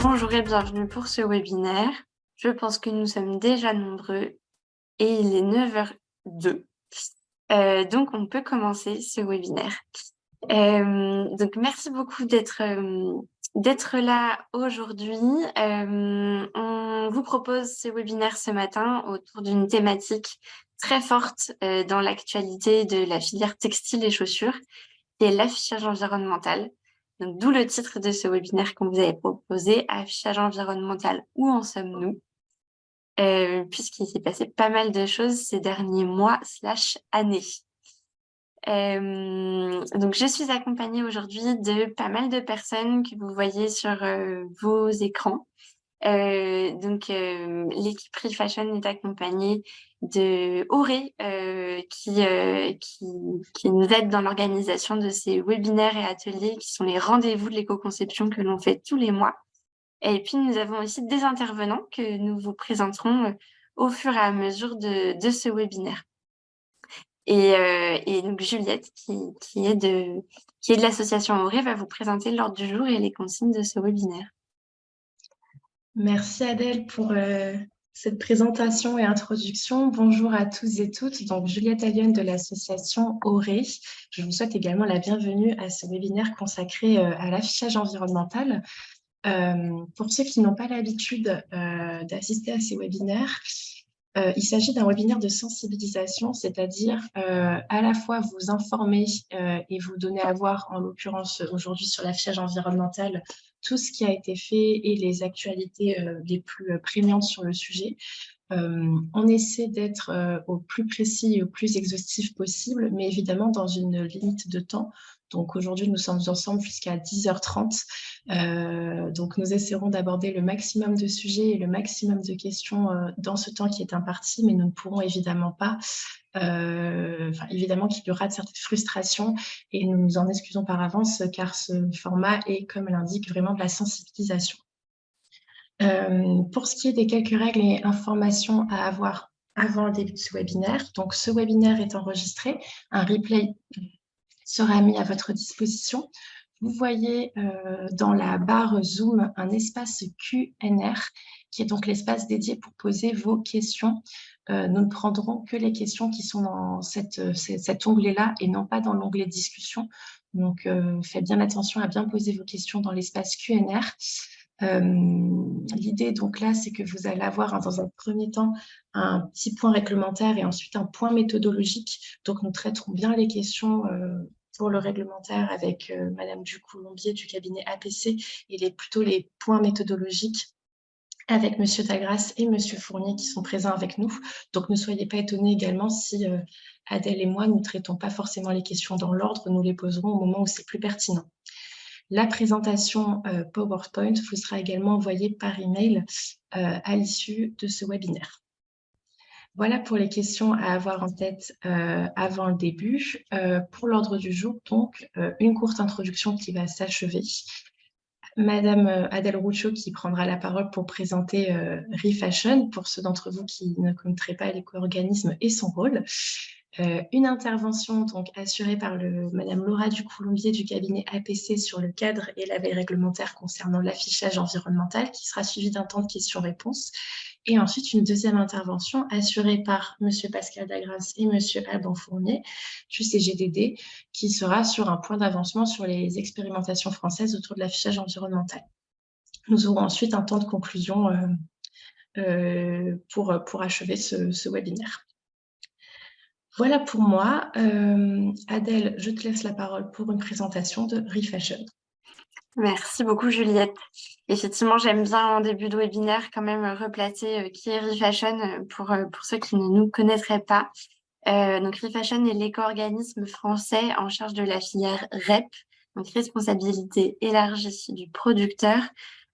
Bonjour et bienvenue pour ce webinaire. Je pense que nous sommes déjà nombreux et il est 9h02. Donc, on peut commencer ce webinaire. Donc, merci beaucoup d'être là aujourd'hui. On vous propose ce webinaire ce matin autour d'une thématique très forte dans l'actualité de la filière textile et chaussures, qui est l'affichage environnemental. Donc, d'où le titre de ce webinaire qu'on vous avait proposé, affichage environnemental, où en sommes-nous? Puisqu'il s'est passé pas mal de choses ces derniers mois/années. Donc, je suis accompagnée aujourd'hui de pas mal de personnes que vous voyez sur vos écrans. L'équipe Refashion est accompagnée de Auré qui nous aide dans l'organisation de ces webinaires et ateliers qui sont les rendez-vous de l'éco-conception que l'on fait tous les mois. Et puis, nous avons aussi des intervenants que nous vous présenterons au fur et à mesure de ce webinaire. Et donc, Juliette, qui est de l'association Auré, va vous présenter l'ordre du jour et les consignes de ce webinaire. Merci Adèle pour cette présentation et introduction. Bonjour à tous et toutes. Donc, Juliette Allione de l'association Auré. Je vous souhaite également la bienvenue à ce webinaire consacré à l'affichage environnemental. Pour ceux qui n'ont pas l'habitude d'assister à ces webinaires, il s'agit d'un webinaire de sensibilisation, c'est-à-dire à la fois vous informer et vous donner à voir, en l'occurrence aujourd'hui sur l'affichage environnemental, tout ce qui a été fait et les actualités les plus prégnantes sur le sujet. On essaie d'être au plus précis et au plus exhaustif possible, mais évidemment dans une limite de temps. Donc aujourd'hui, nous sommes ensemble jusqu'à 10h30. Donc nous essaierons d'aborder le maximum de sujets et le maximum de questions dans ce temps qui est imparti, mais nous ne pourrons évidemment pas. Évidemment qu'il y aura de certaines frustrations et nous nous en excusons par avance car ce format est, comme l'indique, vraiment de la sensibilisation. Pour ce qui est des quelques règles et informations à avoir avant le début de ce webinaire, donc ce webinaire est enregistré, un replay sera mis à votre disposition. Vous voyez dans la barre Zoom un espace Q&R qui est donc l'espace dédié pour poser vos questions. Nous ne prendrons que les questions qui sont dans cet onglet-là et non pas dans l'onglet discussion. Donc, faites bien attention à bien poser vos questions dans l'espace Q&R. L'idée donc là, c'est que vous allez avoir dans un premier temps un petit point réglementaire et ensuite un point méthodologique. Donc, nous traiterons bien les questions pour le réglementaire avec Madame Ducoulombier du cabinet APC et plutôt les points méthodologiques avec Monsieur Dagras et Monsieur Fournier qui sont présents avec nous. Donc, ne soyez pas étonnés également si Adèle et moi, nous ne traitons pas forcément les questions dans l'ordre, nous les poserons au moment où c'est plus pertinent. La présentation PowerPoint vous sera également envoyée par email à l'issue de ce webinaire. Voilà pour les questions à avoir en tête avant le début. Pour l'ordre du jour, donc, une courte introduction qui va s'achever. Madame Adèle Rouchot qui prendra la parole pour présenter Refashion, pour ceux d'entre vous qui ne connaîtraient pas l'éco-organisme et son rôle. Une intervention donc assurée par Madame Laura Ducoulombier du cabinet APC sur le cadre et la veille réglementaire concernant l'affichage environnemental qui sera suivie d'un temps de questions-réponses. Et ensuite, une deuxième intervention assurée par Monsieur Pascal Dagras et Monsieur Alban Fournier du CGDD qui sera sur un point d'avancement sur les expérimentations françaises autour de l'affichage environnemental. Nous aurons ensuite un temps de conclusion pour achever ce webinaire. Voilà pour moi. Adèle, je te laisse la parole pour une présentation de Refashion. Merci beaucoup, Juliette. Effectivement, j'aime bien en début de webinaire quand même replacer qui est Refashion pour ceux qui ne nous connaîtraient pas. Donc, Refashion est l'éco-organisme français en charge de la filière REP, donc responsabilité élargie du producteur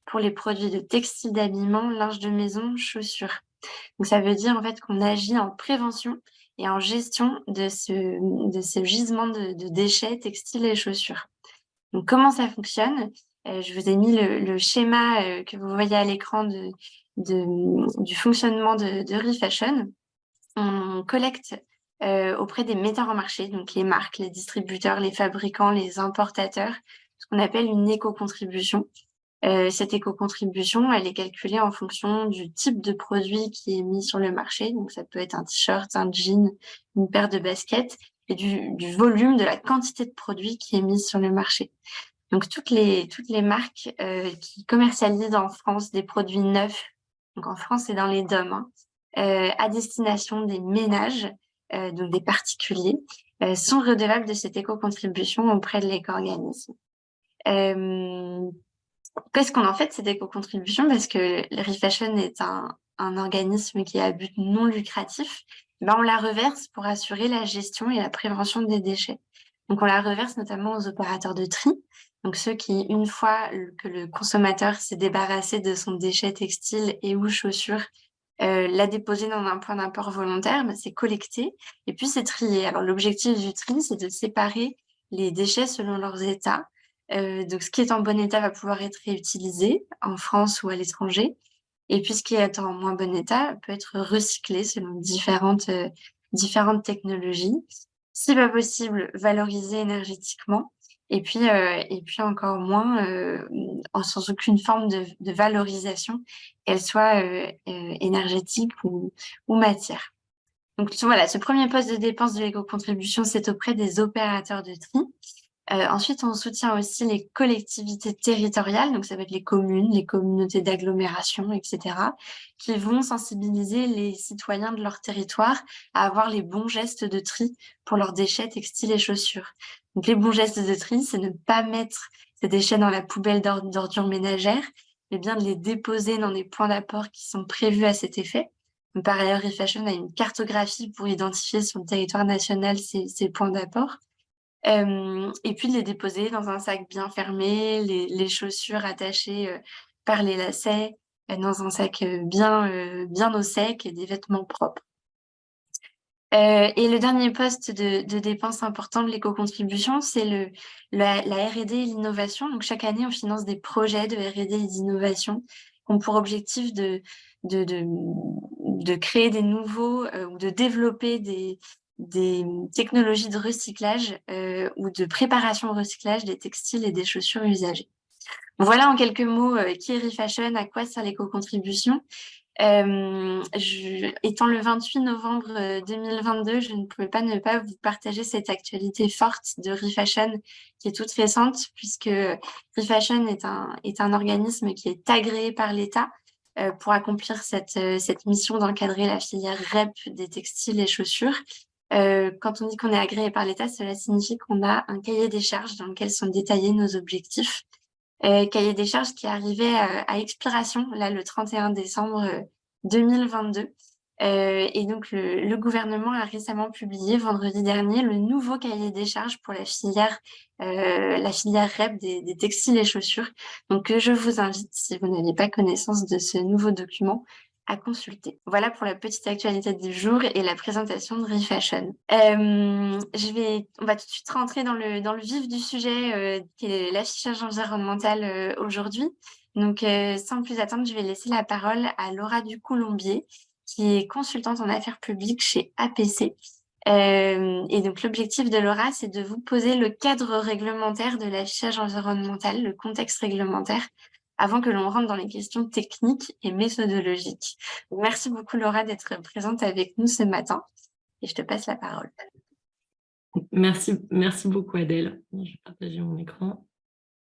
pour les produits de textile d'habillement, linge de maison, chaussures. Donc, ça veut dire en fait qu'on agit en prévention et en gestion de ce gisement de déchets textiles et chaussures. Donc, comment ça fonctionne? Je vous ai mis le schéma que vous voyez à l'écran du fonctionnement de Refashion. On collecte auprès des metteurs en marché, donc les marques, les distributeurs, les fabricants, les importateurs, ce qu'on appelle une éco-contribution. Cette éco-contribution, elle est calculée en fonction du type de produit qui est mis sur le marché. Donc, ça peut être un t-shirt, un jean, une paire de baskets, et du volume, de la quantité de produits qui est mis sur le marché. Donc, toutes les marques qui commercialisent en France des produits neufs, donc en France et dans les DOM, hein, à destination des ménages, donc des particuliers, sont redevables de cette éco-contribution auprès de l'éco-organisme. Qu'est-ce qu'on en fait de cette éco-contribution? Parce que le Refashion est un organisme qui est à but non lucratif. Ben, on la reverse pour assurer la gestion et la prévention des déchets. Donc, on la reverse notamment aux opérateurs de tri. Donc, ceux qui, une fois que le consommateur s'est débarrassé de son déchet textile et ou chaussure, l'a déposé dans un point d'apport volontaire, ben, c'est collecté et puis c'est trié. Alors, l'objectif du tri, c'est de séparer les déchets selon leurs états. Donc, ce qui est en bon état va pouvoir être réutilisé en France ou à l'étranger. Et puis, ce qui est en moins bon état peut être recyclé selon différentes technologies. Si pas possible, valorisé énergétiquement. Et puis encore moins, sans aucune forme de valorisation, qu'elle soit énergétique ou matière. Donc voilà, ce premier poste de dépense de l'éco-contribution, c'est auprès des opérateurs de tri. Ensuite, on soutient aussi les collectivités territoriales, donc ça va être les communes, les communautés d'agglomération, etc., qui vont sensibiliser les citoyens de leur territoire à avoir les bons gestes de tri pour leurs déchets textiles et chaussures. Donc les bons gestes de tri, c'est ne pas mettre ces déchets dans la poubelle d'ordures ménagères, mais bien de les déposer dans des points d'apport qui sont prévus à cet effet. Donc, par ailleurs, Refashion a une cartographie pour identifier sur le territoire national ces points d'apport. Et puis de les déposer dans un sac bien fermé, les chaussures attachées par les lacets, dans un sac bien au sec et des vêtements propres. Et le dernier poste de dépense important de l'éco-contribution, c'est la R&D et l'innovation. Donc chaque année, on finance des projets de R&D et d'innovation qui ont pour objectif de créer des nouveaux ou de développer des technologies de recyclage ou de préparation au recyclage des textiles et des chaussures usagées. Voilà en quelques mots qui est Refashion, à quoi sert l'éco-contribution. Étant le 28 novembre 2022, je ne pouvais pas ne pas vous partager cette actualité forte de Refashion qui est toute récente, puisque Refashion est un organisme qui est agréé par l'État pour accomplir cette mission d'encadrer la filière REP des textiles et chaussures. Quand on dit qu'on est agréé par l'État, cela signifie qu'on a un cahier des charges dans lequel sont détaillés nos objectifs. Cahier des charges qui arrivait à expiration là le 31 décembre 2022. Et donc le gouvernement a récemment publié vendredi dernier le nouveau cahier des charges pour la filière REP des textiles et chaussures. Donc je vous invite, si vous n'avez pas connaissance de ce nouveau document, à consulter. Voilà pour la petite actualité du jour et la présentation de Refashion. On va tout de suite rentrer dans le vif du sujet qui est l'affichage environnemental aujourd'hui. Donc, sans plus attendre, je vais laisser la parole à Laura Ducoulombier, qui est consultante en affaires publiques chez APC. Et donc, l'objectif de Laura, c'est de vous poser le cadre réglementaire de l'affichage environnemental, le contexte réglementaire, avant que l'on rentre dans les questions techniques et méthodologiques. Donc, merci beaucoup, Laura, d'être présente avec nous ce matin. Et je te passe la parole. Merci beaucoup, Adèle. Je vais partager mon écran.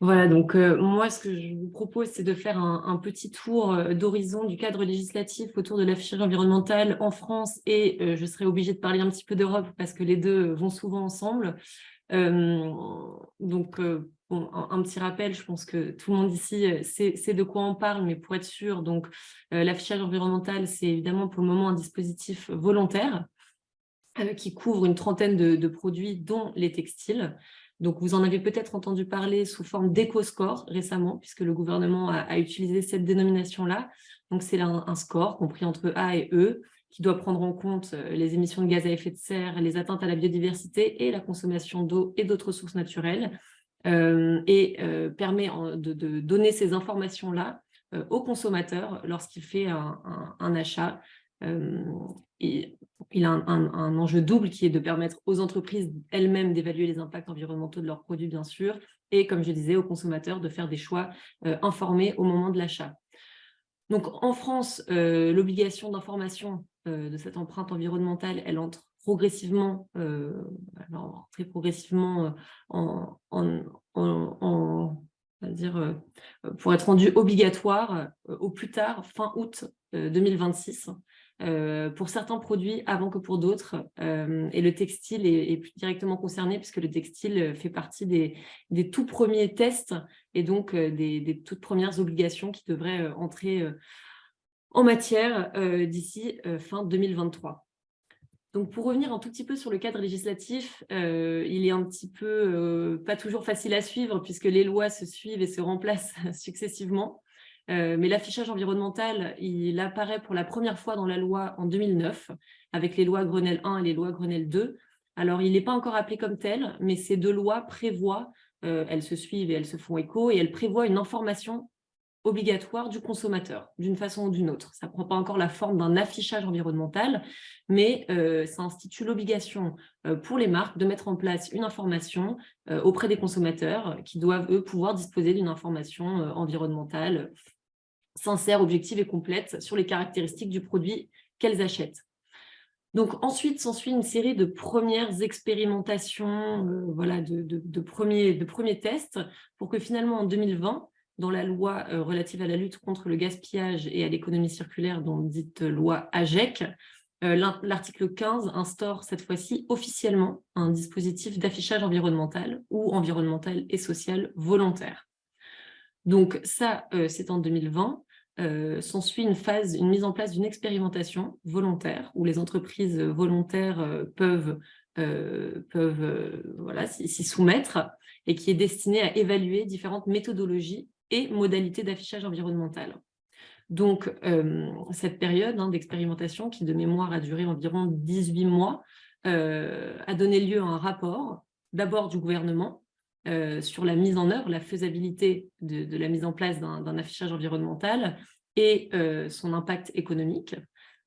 Voilà, donc moi, ce que je vous propose, c'est de faire un petit tour d'horizon du cadre législatif autour de l'affichage environnemental en France et je serai obligée de parler un petit peu d'Europe parce que les deux vont souvent ensemble. Bon, un petit rappel, je pense que tout le monde ici sait de quoi on parle, mais pour être sûr, donc l'affichage environnemental, c'est évidemment pour le moment un dispositif volontaire qui couvre une trentaine de produits, dont les textiles. Donc, vous en avez peut-être entendu parler sous forme d'éco-score récemment, puisque le gouvernement a utilisé cette dénomination-là. Donc, c'est un score compris entre A et E, qui doit prendre en compte les émissions de gaz à effet de serre, les atteintes à la biodiversité et la consommation d'eau et d'autres ressources naturelles, permet de donner ces informations-là au consommateur lorsqu'il fait un achat Et il a un enjeu double qui est de permettre aux entreprises elles-mêmes d'évaluer les impacts environnementaux de leurs produits, bien sûr, et comme je disais, aux consommateurs de faire des choix informés au moment de l'achat. Donc en France, l'obligation d'information de cette empreinte environnementale, elle entre progressivement, très progressivement on va dire, pour être rendue obligatoire au plus tard fin août 2026. Pour certains produits avant que pour d'autres. Et le textile est plus directement concerné puisque le textile fait partie des tout premiers tests et donc des toutes premières obligations qui devraient entrer en matière d'ici fin 2023. Donc, pour revenir un tout petit peu sur le cadre législatif, il est un petit peu pas toujours facile à suivre puisque les lois se suivent et se remplacent successivement. Mais l'affichage environnemental, il apparaît pour la première fois dans la loi en 2009 avec les lois Grenelle 1 et les lois Grenelle 2. Alors, il n'est pas encore appelé comme tel, mais ces deux lois prévoient, elles se suivent et elles se font écho, et elles prévoient une information obligatoire du consommateur, d'une façon ou d'une autre. Ça ne prend pas encore la forme d'un affichage environnemental, mais ça institue l'obligation pour les marques de mettre en place une information auprès des consommateurs qui doivent, eux, pouvoir disposer d'une information environnementale sincère, objective et complète sur les caractéristiques du produit qu'elles achètent. Donc ensuite s'ensuit une série de premières expérimentations, de premiers tests, pour que finalement en 2020, dans la loi relative à la lutte contre le gaspillage et à l'économie circulaire, dont dite loi AGEC, l'article 15 instaure cette fois-ci officiellement un dispositif d'affichage environnemental ou environnemental et social volontaire. Donc ça, c'est en 2020. S'ensuit une mise en place d'une expérimentation volontaire où les entreprises volontaires peuvent s'y soumettre et qui est destinée à évaluer différentes méthodologies et modalités d'affichage environnemental. Donc, cette période d'expérimentation qui, de mémoire, a duré environ 18 mois, a donné lieu à un rapport, d'abord du gouvernement, sur la mise en œuvre, la faisabilité de la mise en place d'un affichage environnemental et son impact économique,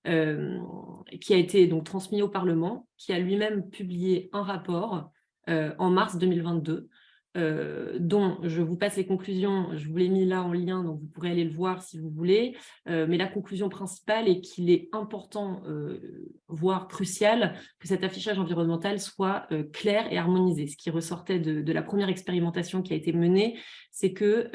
qui a été donc transmis au Parlement, qui a lui-même publié un rapport en mars 2022, dont je vous passe les conclusions, je vous l'ai mis là en lien, donc vous pourrez aller le voir si vous voulez, mais la conclusion principale est qu'il est important, voire crucial, que cet affichage environnemental soit clair et harmonisé. Ce qui ressortait de la première expérimentation qui a été menée, c'est que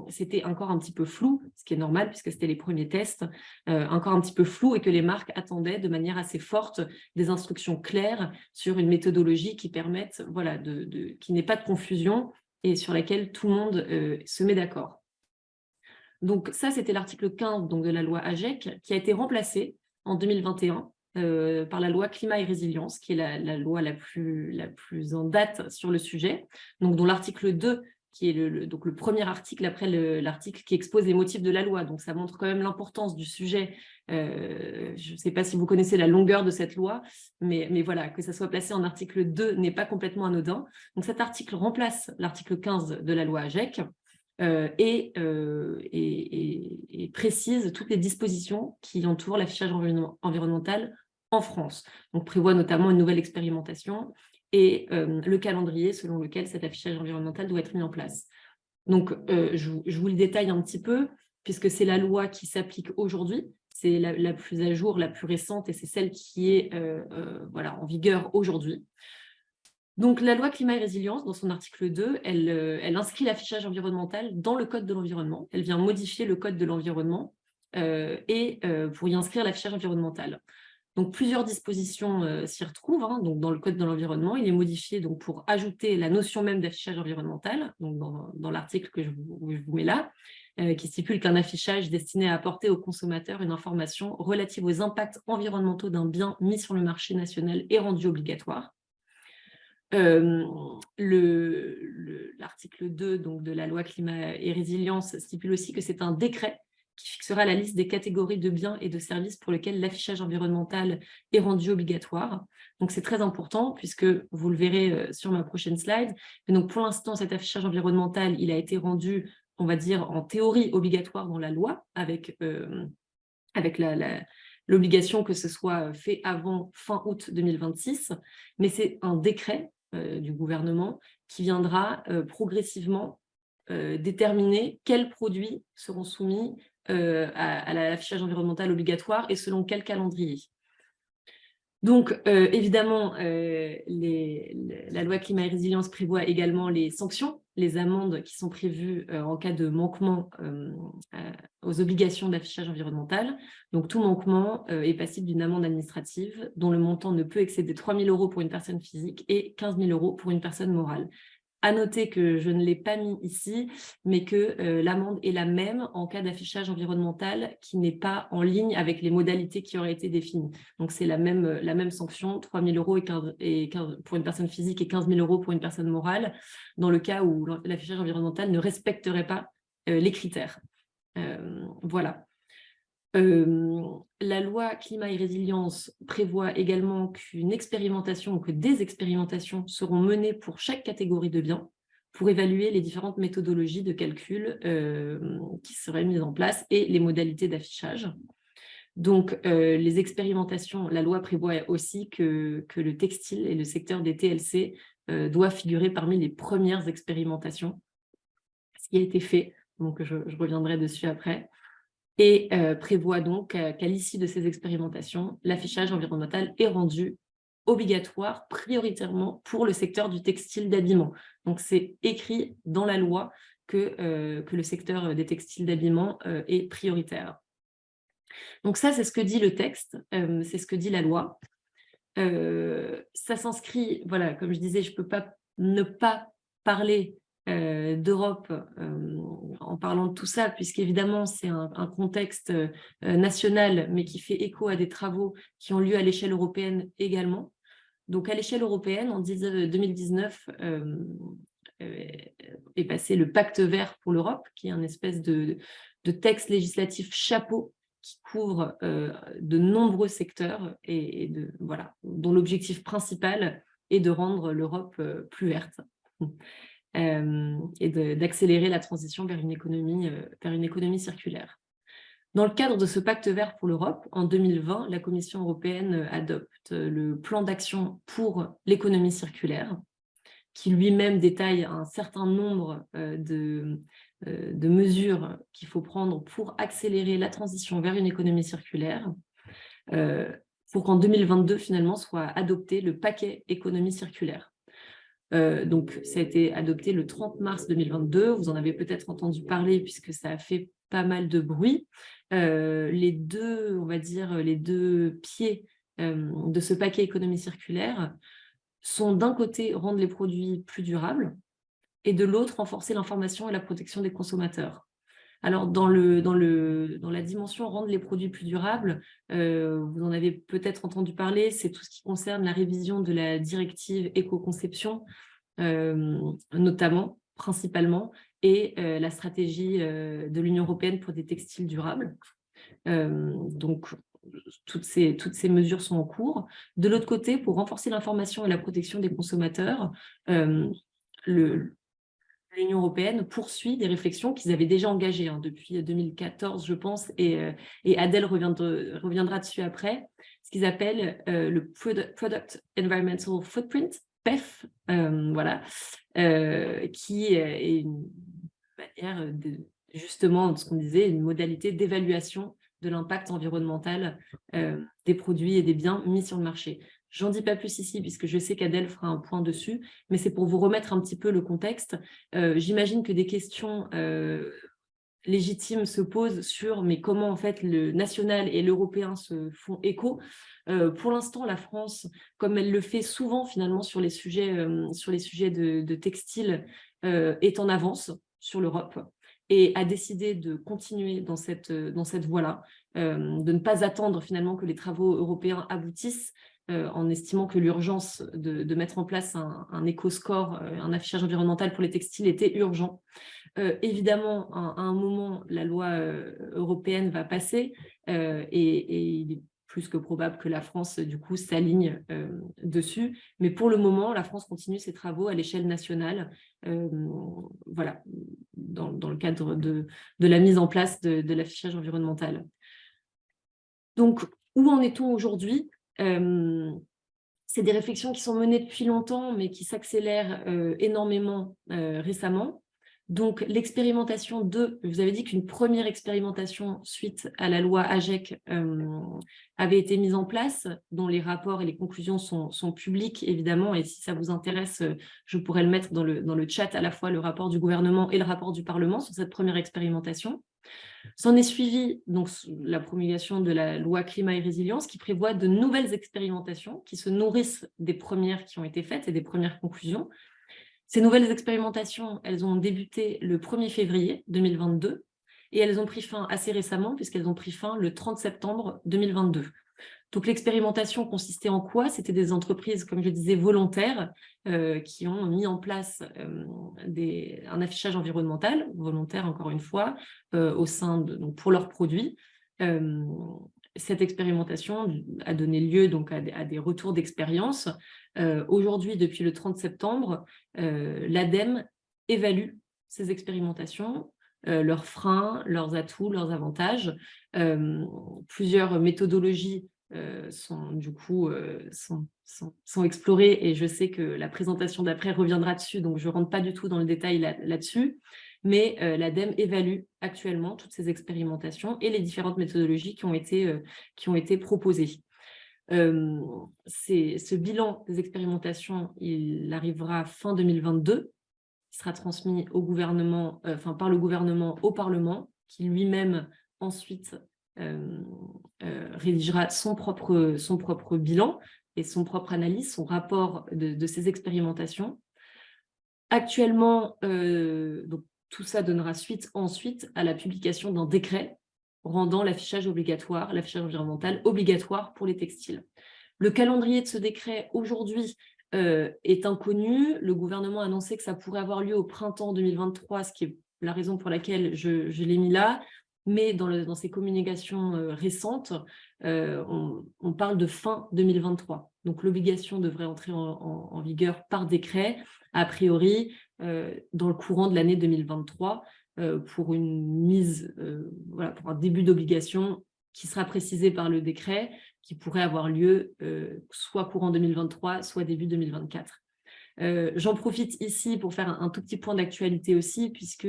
c'était encore un petit peu flou, ce qui est normal puisque c'était les premiers tests, encore un petit peu flou, et que les marques attendaient de manière assez forte des instructions claires sur une méthodologie qui permette, qu'il n'y ait pas de confusion et sur laquelle tout le monde se met d'accord. Donc ça, c'était l'article 15 donc, de la loi AGEC, qui a été remplacé en 2021 par la loi Climat et Résilience, qui est la loi la plus en date sur le sujet, donc dont l'article 2, qui est le premier article après l'article qui expose les motifs de la loi. Donc ça montre quand même l'importance du sujet. Je ne sais pas si vous connaissez la longueur de cette loi, mais voilà, que ça soit placé en article 2 n'est pas complètement anodin. Donc cet article remplace l'article 15 de la loi AGEC et précise toutes les dispositions qui entourent l'affichage environnemental en France. Donc prévoit notamment une nouvelle expérimentation et le calendrier selon lequel cet affichage environnemental doit être mis en place. Donc, je vous le détaille un petit peu, puisque c'est la loi qui s'applique aujourd'hui, c'est la plus à jour, la plus récente, et c'est celle qui est en vigueur aujourd'hui. Donc, la loi Climat et Résilience, dans son article 2, elle inscrit l'affichage environnemental dans le Code de l'environnement. Elle vient modifier le Code de l'environnement pour y inscrire l'affichage environnemental. Donc, plusieurs dispositions s'y retrouvent. Donc, dans le Code de l'environnement, il est modifié donc, pour ajouter la notion même d'affichage environnemental, donc dans l'article que je vous mets là, qui stipule qu'un affichage destiné à apporter aux consommateurs une information relative aux impacts environnementaux d'un bien mis sur le marché national est rendu obligatoire. L'article 2 donc, de la loi Climat et Résilience stipule aussi que c'est un décret qui fixera la liste des catégories de biens et de services pour lesquels l'affichage environnemental est rendu obligatoire. Donc, c'est très important puisque vous le verrez sur ma prochaine slide. Mais donc, pour l'instant, cet affichage environnemental, il a été rendu, on va dire, en théorie obligatoire dans la loi avec l'obligation que ce soit fait avant fin août 2026, mais c'est un décret du gouvernement qui viendra progressivement déterminer quels produits seront soumis à l'affichage environnemental obligatoire et selon quel calendrier. Donc, évidemment, la loi climat et résilience prévoit également les sanctions, les amendes qui sont prévues en cas de manquement aux obligations d'affichage environnemental. Donc, tout manquement est passible d'une amende administrative dont le montant ne peut excéder 3 000 € pour une personne physique et 15 000 € pour une personne morale. À noter que je ne l'ai pas mis ici, mais que l'amende est la même en cas d'affichage environnemental qui n'est pas en ligne avec les modalités qui auraient été définies. Donc, c'est la même sanction, 3 000 € et 15 pour une personne physique et 15 000 € pour une personne morale, dans le cas où l'affichage environnemental ne respecterait pas les critères. Voilà. La loi climat et résilience prévoit également qu'une expérimentation ou que des expérimentations seront menées pour chaque catégorie de biens pour évaluer les différentes méthodologies de calcul qui seraient mises en place et les modalités d'affichage. Donc, les expérimentations, la loi prévoit aussi que le textile et le secteur des TLC doivent figurer parmi les premières expérimentations, ce qui a été fait, donc je reviendrai dessus après. Et prévoit donc qu'à l'issue de ces expérimentations, l'affichage environnemental est rendu obligatoire prioritairement pour le secteur du textile d'habillement. Donc, c'est écrit dans la loi que le secteur des textiles d'habillement est prioritaire. Donc ça, c'est ce que dit le texte, c'est ce que dit la loi. Ça s'inscrit, voilà, comme je disais, je ne peux pas ne pas parler d'Europe en parlant de tout ça, puisqu'évidemment c'est un contexte national, mais qui fait écho à des travaux qui ont lieu à l'échelle européenne également. Donc à l'échelle européenne, en 2019, est passé le Pacte vert pour l'Europe, qui est un espèce de texte législatif chapeau qui couvre de nombreux secteurs et voilà, dont l'objectif principal est de rendre l'Europe plus verte. Et d'accélérer la transition vers une économie circulaire. Dans le cadre de ce pacte vert pour l'Europe, en 2020, la Commission européenne adopte le plan d'action pour l'économie circulaire, qui lui-même détaille un certain nombre de mesures qu'il faut prendre pour accélérer la transition vers une économie circulaire, pour qu'en 2022, finalement, soit adopté le paquet économie circulaire. Donc, ça a été adopté le 30 mars 2022. Vous en avez peut-être entendu parler puisque ça a fait pas mal de bruit. Les deux pieds de ce paquet économie circulaire sont d'un côté rendre les produits plus durables et de l'autre renforcer l'information et la protection des consommateurs. Alors, dans la dimension rendre les produits plus durables, vous en avez peut-être entendu parler, c'est tout ce qui concerne la révision de la directive éco-conception, notamment, principalement, et la stratégie de l'Union européenne pour des textiles durables. Donc, toutes ces mesures sont en cours. De l'autre côté, pour renforcer l'information et la protection des consommateurs, l'Union européenne poursuit des réflexions qu'ils avaient déjà engagées depuis 2014, je pense, et Adèle reviendra dessus après, ce qu'ils appellent le Product Environmental Footprint, PEF, voilà, qui est une manière, justement, de ce qu'on disait, une modalité d'évaluation de l'impact environnemental des produits et des biens mis sur le marché. J'en dis pas plus ici, puisque je sais qu'Adèle fera un point dessus, mais c'est pour vous remettre un petit peu le contexte. J'imagine que des questions légitimes se posent sur mais comment en fait le national et l'européen se font écho. Pour l'instant, la France, comme elle le fait souvent finalement sur les sujets de textile, est en avance sur l'Europe et a décidé de continuer dans cette voie-là, de ne pas attendre finalement que les travaux européens aboutissent, en estimant que l'urgence de mettre en place un éco-score, un affichage environnemental pour les textiles était urgent. Évidemment, à un moment, la loi européenne va passer et il est plus que probable que la France, du coup, s'aligne dessus. Mais pour le moment, la France continue ses travaux à l'échelle nationale, voilà, dans le cadre de la mise en place de l'affichage environnemental. Donc, Où en est-on aujourd'hui? C'est des réflexions qui sont menées depuis longtemps, mais qui s'accélèrent énormément récemment. Donc, l'expérimentation vous avez dit qu'une première expérimentation suite à la loi AGEC avait été mise en place, dont les rapports et les conclusions sont publics, évidemment, et si ça vous intéresse, je pourrais le mettre dans le chat, à la fois le rapport du gouvernement et le rapport du Parlement sur cette première expérimentation. S'en est suivi donc, la promulgation de la loi climat et résilience qui prévoit de nouvelles expérimentations qui se nourrissent des premières qui ont été faites et des premières conclusions. Ces nouvelles expérimentations, elles ont débuté le 1er février 2022 et elles ont pris fin assez récemment puisqu'elles ont pris fin le 30 septembre 2022. Donc l'expérimentation consistait en quoi? C'était des entreprises, comme je disais, volontaires qui ont mis en place un affichage environnemental, volontaire encore une fois, donc pour leurs produits. Cette expérimentation a donné lieu donc à des retours d'expérience. Aujourd'hui, depuis le 30 septembre, l'ADEME évalue ces expérimentations, leurs freins, leurs atouts, leurs avantages. Plusieurs méthodologies sont explorées et je sais que la présentation d'après reviendra dessus, donc je ne rentre pas du tout dans le détail là-dessus, mais l'ADEME évalue actuellement toutes ces expérimentations et les différentes méthodologies qui ont été proposées. Ce bilan des expérimentations, il arrivera fin 2022, il sera transmis au gouvernement, par le gouvernement au Parlement, qui lui-même ensuite rédigera son propre bilan et son propre analyse, son rapport de ces expérimentations. Actuellement, donc, tout ça donnera suite ensuite à la publication d'un décret rendant l'affichage environnemental obligatoire pour les textiles. Le calendrier de ce décret aujourd'hui est inconnu. Le gouvernement a annoncé que ça pourrait avoir lieu au printemps 2023, ce qui est la raison pour laquelle je l'ai mis là. Mais dans ces communications récentes, on parle de fin 2023. Donc l'obligation devrait entrer en vigueur par décret, a priori, dans le courant de l'année 2023, pour pour un début d'obligation qui sera précisé par le décret, qui pourrait avoir lieu soit courant 2023, soit début 2024. J'en profite ici pour faire un tout petit point d'actualité aussi, puisque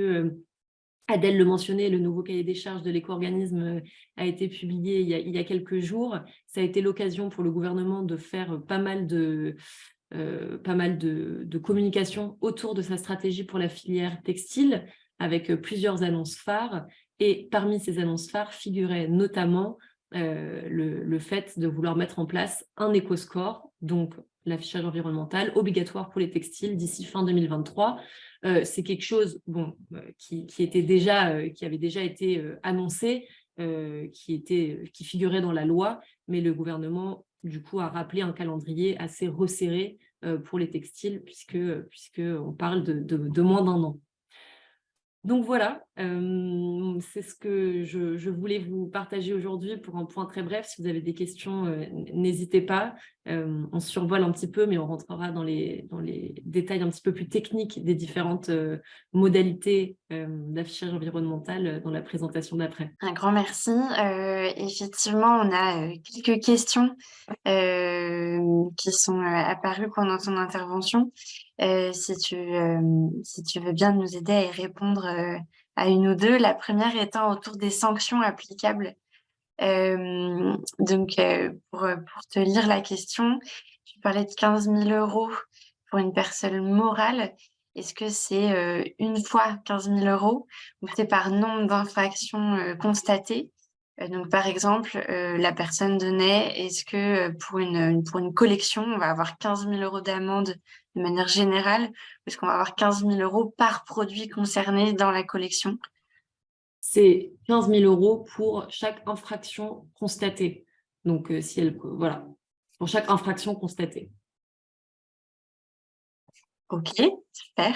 Adèle le mentionnait, le nouveau cahier des charges de l'éco-organisme a été publié il y a quelques jours. Ça a été l'occasion pour le gouvernement de faire pas mal de communication autour de sa stratégie pour la filière textile, avec plusieurs annonces phares. Et parmi ces annonces phares figurait notamment le fait de vouloir mettre en place un éco-score, donc l'affichage environnemental obligatoire pour les textiles d'ici fin 2023. C'est quelque chose qui avait déjà été annoncé, qui figurait dans la loi, mais le gouvernement du coup a rappelé un calendrier assez resserré pour les textiles, puisque on parle de moins d'1 an. Donc voilà, c'est ce que je voulais vous partager aujourd'hui pour un point très bref. Si vous avez des questions, n'hésitez pas. On survole un petit peu, mais on rentrera dans les détails un petit peu plus techniques des différentes modalités d'affichage environnemental dans la présentation d'après. Un grand merci. Effectivement, on a quelques questions qui sont apparues pendant ton intervention. Si tu veux bien nous aider à y répondre à une ou deux. La première étant autour des sanctions applicables. Donc, pour te lire la question, tu parlais de 15 000 € pour une personne morale. Est-ce que c'est une fois 15 000 € ou c'est par nombre d'infractions constatées? Donc, par exemple, la personne donnait, est-ce que pour une collection, on va avoir 15 000 € d'amende de manière générale, ou est-ce qu'on va avoir 15 000 € par produit concerné dans la collection? C'est 15 000 € pour chaque infraction constatée. Donc, voilà, pour chaque infraction constatée. Ok, super.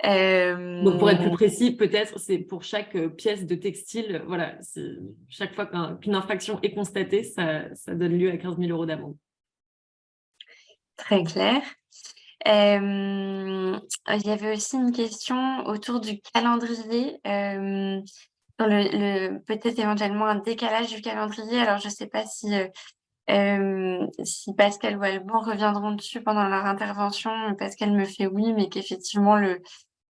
Donc, pour être plus précis, peut-être, c'est pour chaque pièce de textile, voilà, chaque fois qu'une infraction est constatée, ça donne lieu à 15 000 € d'amende. Très clair. Il y avait aussi une question autour du calendrier. sur peut-être éventuellement un décalage du calendrier. Alors, je ne sais pas si Pascal ou Alban reviendront dessus pendant leur intervention. Pascal me fait oui, mais qu'effectivement,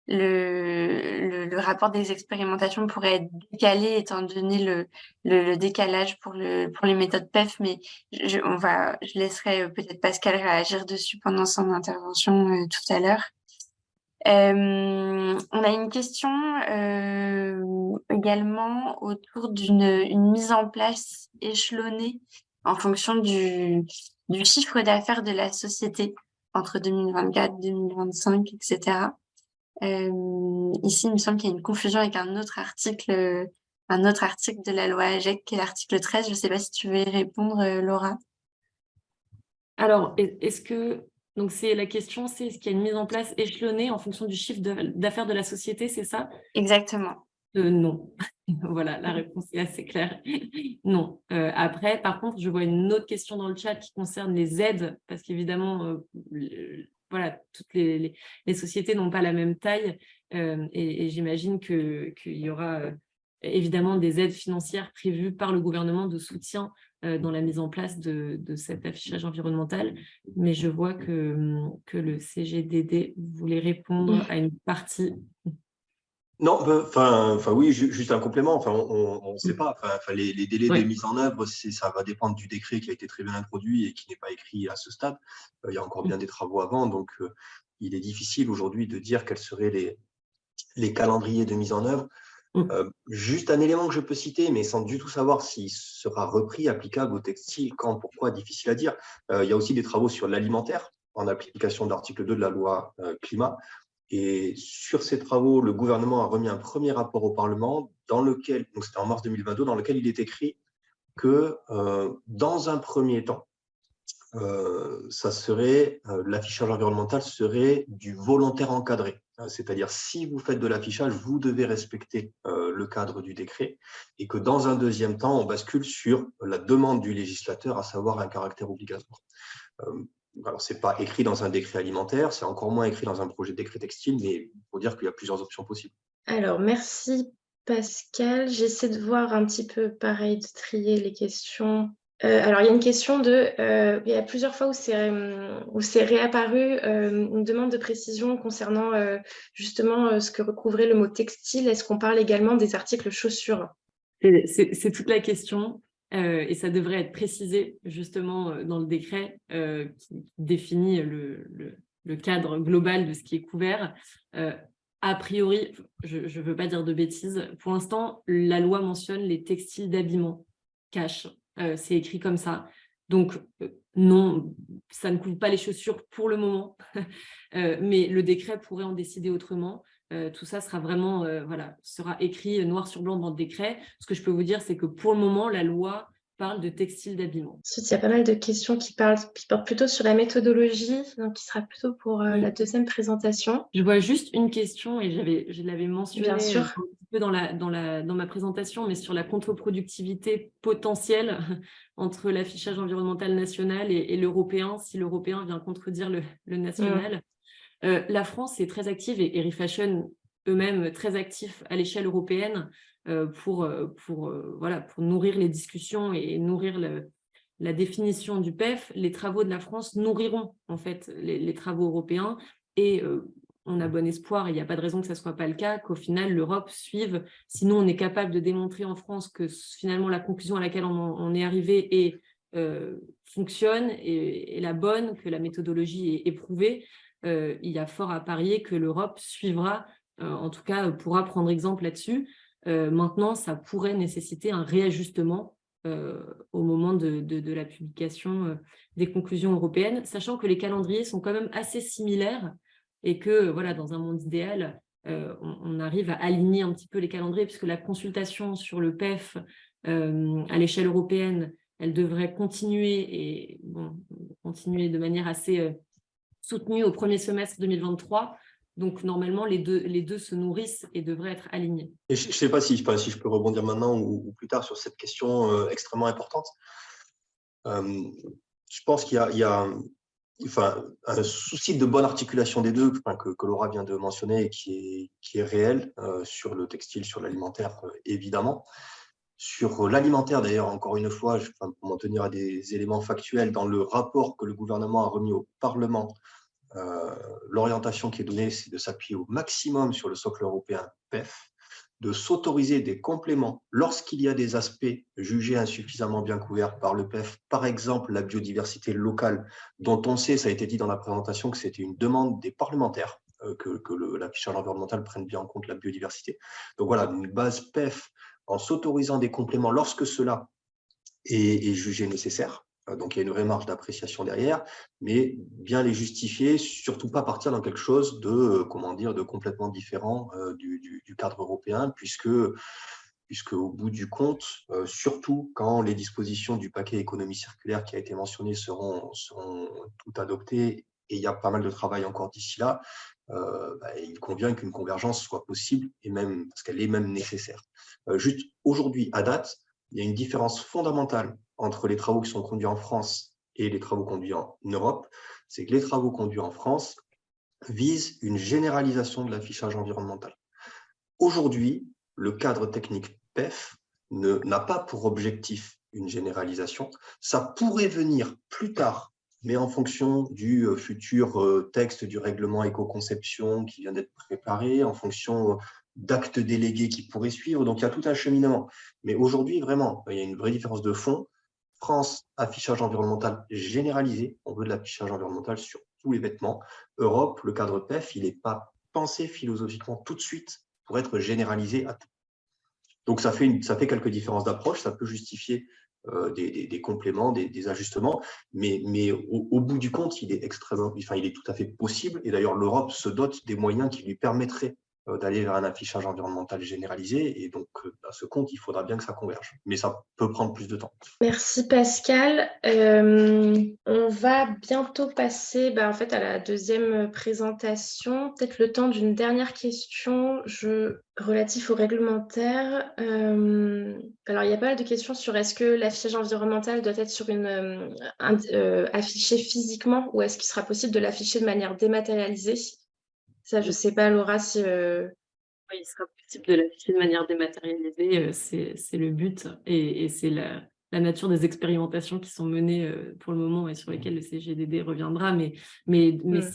le rapport des expérimentations pourrait être décalé étant donné le décalage pour les méthodes PEF, mais je laisserai peut-être Pascal réagir dessus pendant son intervention tout à l'heure. On a une question également autour d'une mise en place échelonnée en fonction du chiffre d'affaires de la société entre 2024, 2025, etc. Ici, il me semble qu'il y a une confusion avec un autre article de la loi AGEC, qui est l'article 13. Je ne sais pas si tu veux y répondre, Laura. Alors, est-ce que... Donc, la question, c'est est-ce qu'il y a une mise en place échelonnée en fonction du chiffre d'affaires de la société, c'est ça? Exactement. Non. Voilà, la réponse est assez claire. Non. Après, par contre, je vois une autre question dans le chat qui concerne les aides, parce qu'évidemment, voilà, toutes les sociétés n'ont pas la même taille, et j'imagine qu'il y aura évidemment des aides financières prévues par le gouvernement de soutien dans la mise en place de cet affichage environnemental. Mais je vois que le CGDD voulait répondre à une partie. Non, oui, juste un complément. Enfin, on ne sait pas. Enfin, les délais de mise en œuvre, ça va dépendre du décret qui a été très bien introduit et qui n'est pas écrit à ce stade. Il y a encore bien des travaux avant, donc il est difficile aujourd'hui de dire quels seraient les calendriers de mise en œuvre. Juste un élément que je peux citer, mais sans du tout savoir s'il sera repris, applicable au textile, quand, pourquoi, difficile à dire. Il y a aussi des travaux sur l'alimentaire, en application de l'article 2 de la loi climat. Et sur ces travaux, le gouvernement a remis un premier rapport au Parlement, dans lequel, donc c'était en mars 2022, dans lequel il est écrit que dans un premier temps, l'affichage environnemental serait du volontaire encadré. C'est-à-dire, si vous faites de l'affichage, vous devez respecter le cadre du décret, et que dans un deuxième temps, on bascule sur la demande du législateur, à savoir un caractère obligatoire. Alors, ce n'est pas écrit dans un décret alimentaire, c'est encore moins écrit dans un projet de décret textile, mais il faut dire qu'il y a plusieurs options possibles. Alors, merci Pascal. J'essaie de voir un petit peu, pareil, de trier les questions. Alors, il y a une question il y a plusieurs fois où c'est réapparu une demande de précision concernant justement ce que recouvrait le mot textile. Est-ce qu'on parle également des articles chaussures? C'est toute la question. Et ça devrait être précisé justement dans le décret qui définit le cadre global de ce qui est couvert. A priori, je ne veux pas dire de bêtises, pour l'instant, la loi mentionne les textiles d'habillement, cash, c'est écrit comme ça. Donc, non, ça ne couvre pas les chaussures pour le moment, mais le décret pourrait en décider autrement. Tout ça sera vraiment, sera écrit noir sur blanc dans le décret. Ce que je peux vous dire, c'est que pour le moment, la loi parle de textile d'habillement. Ensuite, il y a pas mal de questions qui portent plutôt sur la méthodologie, donc qui sera plutôt pour la deuxième présentation. Je vois juste une question, et je l'avais mentionné Bien sûr. un petit peu dans ma présentation, mais sur la contre-productivité potentielle entre l'affichage environnemental national et l'européen, si l'européen vient contredire le national. La France est très active, et Refashion eux-mêmes très actifs à l'échelle européenne pour nourrir les discussions et nourrir la définition du PEF. Les travaux de la France nourriront en fait les travaux européens, et on a bon espoir, et il n'y a pas de raison que ça ne soit pas le cas, qu'au final l'Europe suive. Sinon, on est capable de démontrer en France que finalement la conclusion à laquelle on est arrivé fonctionne et est la bonne, que la méthodologie est éprouvée. Il y a fort à parier que l'Europe suivra, en tout cas pourra prendre exemple là-dessus. Maintenant, ça pourrait nécessiter un réajustement au moment de la publication des conclusions européennes, sachant que les calendriers sont quand même assez similaires, et que dans un monde idéal, on arrive à aligner un petit peu les calendriers, puisque la consultation sur le PEF à l'échelle européenne, elle devrait continuer, continuer de manière assez soutenue au premier semestre 2023. Donc, normalement, les deux se nourrissent et devraient être alignés. Et je ne sais pas si je peux rebondir maintenant ou plus tard sur cette question extrêmement importante. Je pense qu'il y a enfin, un souci de bonne articulation des deux, enfin, que Laura vient de mentionner et qui est réel sur le textile, sur l'alimentaire, évidemment. Sur l'alimentaire, d'ailleurs, encore une fois, pour m'en tenir à des éléments factuels, dans le rapport que le gouvernement a remis au Parlement, l'orientation qui est donnée, c'est de s'appuyer au maximum sur le socle européen PEF, de s'autoriser des compléments lorsqu'il y a des aspects jugés insuffisamment bien couverts par le PEF, par exemple la biodiversité locale, dont on sait, ça a été dit dans la présentation, que c'était une demande des parlementaires, que l'affichage environnemental prenne bien en compte la biodiversité. Donc voilà, une base PEF en s'autorisant des compléments lorsque cela est jugé nécessaire. Donc, il y a une vraie marge d'appréciation derrière, mais bien les justifier, surtout pas partir dans quelque chose de, comment dire, de complètement différent du cadre européen, puisque au bout du compte, surtout quand les dispositions du paquet économie circulaire qui a été mentionné seront toutes adoptées, et il y a pas mal de travail encore d'ici là, il convient qu'une convergence soit possible, et même, parce qu'elle est même nécessaire. Juste aujourd'hui, à date, il y a une différence fondamentale entre les travaux qui sont conduits en France et les travaux conduits en Europe, c'est que les travaux conduits en France visent une généralisation de l'affichage environnemental. Aujourd'hui, le cadre technique PEF n'a pas pour objectif une généralisation. Ça pourrait venir plus tard, mais en fonction du futur texte du règlement éco-conception qui vient d'être préparé, en fonction d'actes délégués qui pourraient suivre. Donc, il y a tout un cheminement. Mais aujourd'hui, vraiment, il y a une vraie différence de fond. France, affichage environnemental généralisé. On veut de l'affichage environnemental sur tous les vêtements. Europe, le cadre PEF, il n'est pas pensé philosophiquement tout de suite pour être généralisé à tout. Donc, ça fait quelques différences d'approche. Ça peut justifier des compléments, des ajustements, mais au bout du compte, il est tout à fait possible. Et d'ailleurs, l'Europe se dote des moyens qui lui permettraient d'aller vers un affichage environnemental généralisé. Et donc, à ce compte, il faudra bien que ça converge. Mais ça peut prendre plus de temps. Merci Pascal. On va bientôt passer en fait, à la deuxième présentation. Peut-être le temps d'une dernière question relative au réglementaire. Alors, il y a pas mal de questions sur est-ce que l'affichage environnemental doit être sur affiché physiquement ou est-ce qu'il sera possible de l'afficher de manière dématérialisée? Ça, je ne sais pas, Laura, si... Oui, il sera possible de l'afficher de manière dématérialisée, c'est le but et c'est la nature des expérimentations qui sont menées pour le moment et sur lesquelles le CGDD reviendra, mais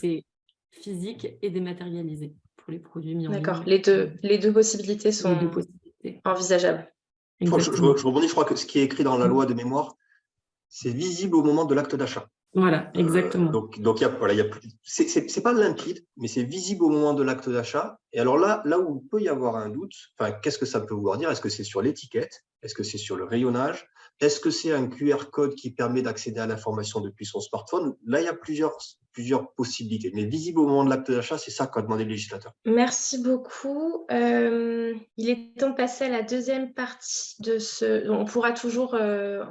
c'est physique et dématérialisé pour les produits mis en ligne. D'accord, les deux possibilités sont envisageables. Je rebondis, je crois que ce qui est écrit dans la loi de mémoire, c'est visible au moment de l'acte d'achat. Voilà, exactement. Donc c'est pas limpide, mais c'est visible au moment de l'acte d'achat. Et alors là où il peut y avoir un doute, qu'est-ce que ça peut vouloir dire? Est-ce que c'est sur l'étiquette? Est-ce que c'est sur le rayonnage? Est-ce que c'est un QR code qui permet d'accéder à l'information depuis son smartphone? Là, il y a plusieurs possibilités. Mais visible au moment de l'acte d'achat, c'est ça qu'a demandé le législateur. Merci beaucoup. Il est temps de passer à la deuxième partie de ce... On pourra toujours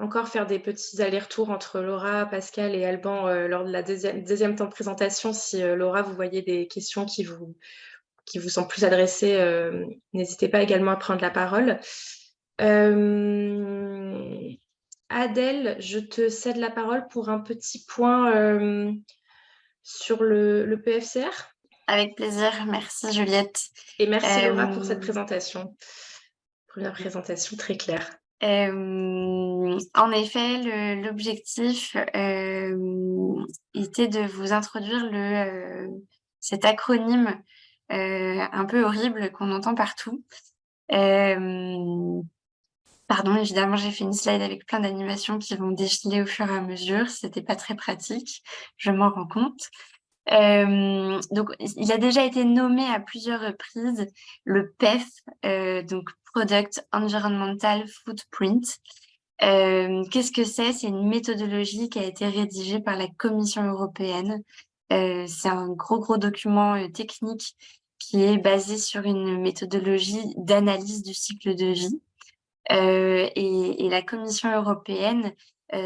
encore faire des petits allers-retours entre Laura, Pascal et Alban lors de la deuxième temps de présentation. Si Laura, vous voyez des questions qui vous sont plus adressées, n'hésitez pas également à prendre la parole. Adèle, je te cède la parole pour un petit point sur le PFCR. Avec plaisir, merci Juliette. Et merci Laura pour cette présentation. Première présentation très claire. En effet, l'objectif était de vous introduire cet acronyme un peu horrible qu'on entend partout. Pardon, évidemment, j'ai fait une slide avec plein d'animations qui vont défiler au fur et à mesure. C'était pas très pratique, je m'en rends compte. Donc, il a déjà été nommé à plusieurs reprises le PEF, donc Product Environmental Footprint. Qu'est-ce que c'est? C'est une méthodologie qui a été rédigée par la Commission européenne. C'est un gros document technique qui est basé sur une méthodologie d'analyse du cycle de vie. Et la Commission européenne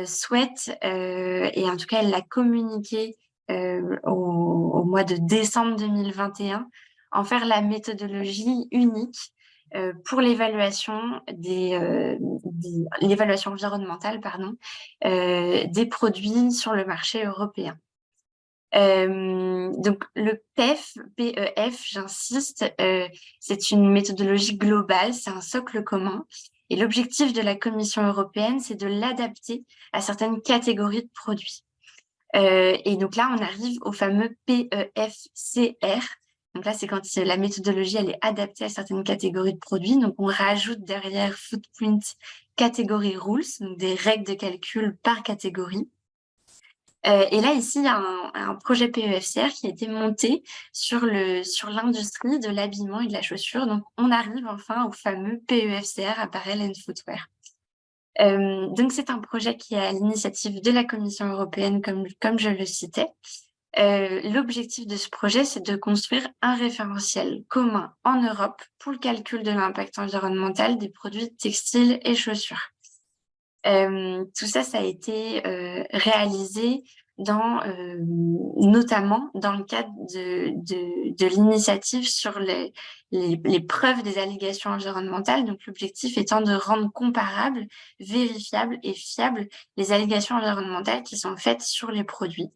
souhaite, et en tout cas elle l'a communiqué au mois de décembre 2021, en faire la méthodologie unique pour l'évaluation l'évaluation environnementale des produits sur le marché européen. Donc, le PEF, j'insiste, c'est une méthodologie globale, c'est un socle commun. Et l'objectif de la Commission européenne, c'est de l'adapter à certaines catégories de produits. Et donc là, on arrive au fameux PEFCR. Donc là, c'est quand la méthodologie, elle est adaptée à certaines catégories de produits. Donc, on rajoute derrière Footprint Category Rules, donc des règles de calcul par catégorie. Et là, ici, il y a un projet PEFCR qui a été monté sur l'industrie de l'habillement et de la chaussure. Donc, on arrive enfin au fameux PEFCR Apparel and Footwear. Donc, c'est un projet qui est à l'initiative de la Commission européenne, comme je le citais. L'objectif de ce projet, c'est de construire un référentiel commun en Europe pour le calcul de l'impact environnemental des produits textiles et chaussures. Tout ça, ça a été réalisé notamment dans le cadre de l'initiative sur les preuves des allégations environnementales. Donc, l'objectif étant de rendre comparables, vérifiables et fiables les allégations environnementales qui sont faites sur les produits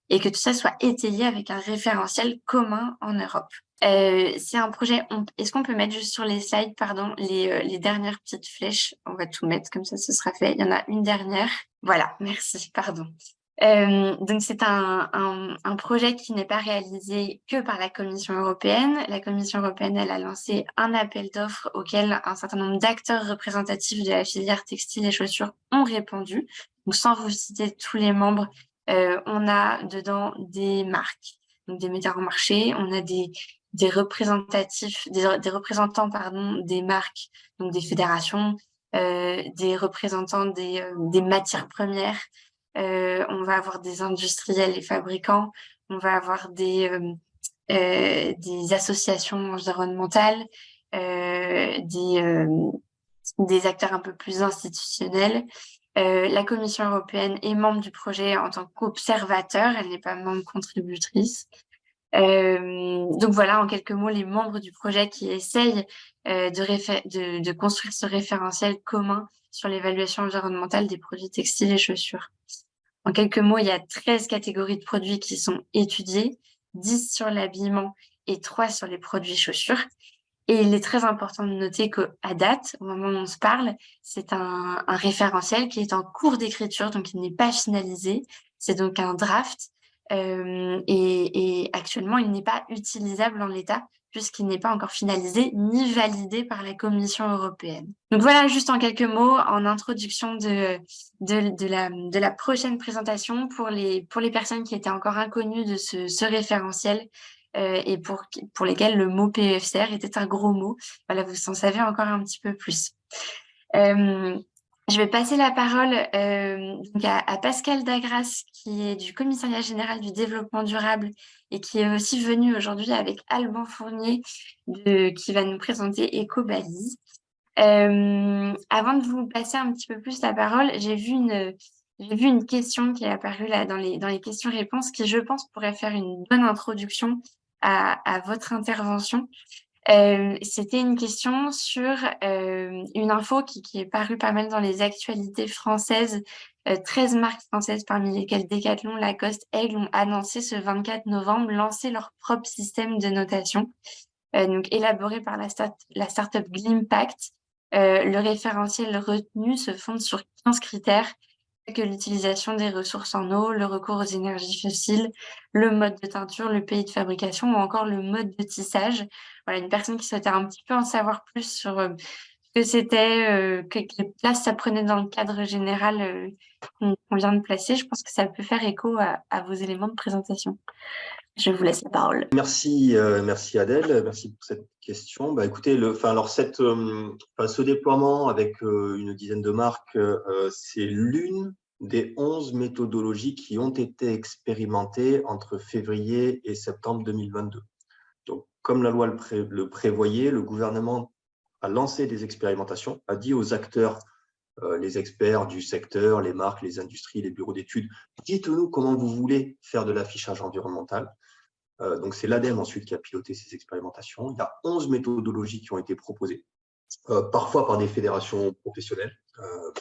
et que tout ça soit étayé avec un référentiel commun en Europe. C'est un projet. Est-ce qu'on peut mettre juste sur les slides, pardon, les dernières petites flèches? On va tout mettre comme ça, ce sera fait. Il y en a une dernière. Voilà, merci, pardon. Donc c'est un projet qui n'est pas réalisé que par la Commission européenne. La Commission européenne, elle a lancé un appel d'offres auquel un certain nombre d'acteurs représentatifs de la filière textile et chaussures ont répondu. Donc sans vous citer tous les membres, on a dedans des marques, donc des metteurs en marché, on a des représentants des marques, donc des fédérations, des représentants des matières premières, on va avoir des industriels et fabricants, on va avoir des associations environnementales, des acteurs un peu plus institutionnels. La Commission européenne est membre du projet en tant qu'observateur, elle n'est pas membre contributrice. Donc voilà, en quelques mots, les membres du projet qui essayent de construire ce référentiel commun sur l'évaluation environnementale des produits textiles et chaussures. En quelques mots, il y a 13 catégories de produits qui sont étudiées, 10 sur l'habillement et 3 sur les produits chaussures. Et il est très important de noter qu'à date, au moment où on se parle, c'est un référentiel qui est en cours d'écriture, donc il n'est pas finalisé. C'est donc un draft. Et actuellement, il n'est pas utilisable en l'état puisqu'il n'est pas encore finalisé ni validé par la Commission européenne. Donc voilà, juste en quelques mots, en introduction de la prochaine présentation pour les personnes qui étaient encore inconnues de ce référentiel et pour lesquelles le mot PEFCR était un gros mot. Voilà, vous en savez encore un petit peu plus. Je vais passer la parole donc à Pascal Dagras, qui est du Commissariat général du développement durable et qui est aussi venu aujourd'hui avec Alban Fournier, qui va nous présenter Ecobalise. Avant de vous passer un petit peu plus la parole, j'ai vu une question qui est apparue là dans les questions-réponses qui, je pense, pourrait faire une bonne introduction à votre intervention. C'était une question sur une info qui est parue pas mal dans les actualités françaises. 13 marques françaises, parmi lesquelles Decathlon, Lacoste, Aigle, ont annoncé ce 24 novembre lancer leur propre système de notation, donc élaboré par la start-up Glimpact. Le référentiel retenu se fonde sur 15 critères, que l'utilisation des ressources en eau, le recours aux énergies fossiles, le mode de teinture, le pays de fabrication ou encore le mode de tissage. Voilà, une personne qui souhaitait un petit peu en savoir plus sur ce que c'était, quelle place ça prenait dans le cadre général qu'on vient de placer. Je pense que ça peut faire écho à vos éléments de présentation. Je vous laisse la parole. Merci Adèle, merci pour cette question. Bah, écoutez, ce déploiement avec une dizaine de marques, c'est l'une des 11 méthodologies qui ont été expérimentées entre février et septembre 2022. Donc, comme la loi le prévoyait, le gouvernement a lancé des expérimentations, a dit aux acteurs, les experts du secteur, les marques, les industries, les bureaux d'études, dites-nous comment vous voulez faire de l'affichage environnemental. Donc, c'est l'ADEME ensuite qui a piloté ces expérimentations. Il y a 11 méthodologies qui ont été proposées, parfois par des fédérations professionnelles,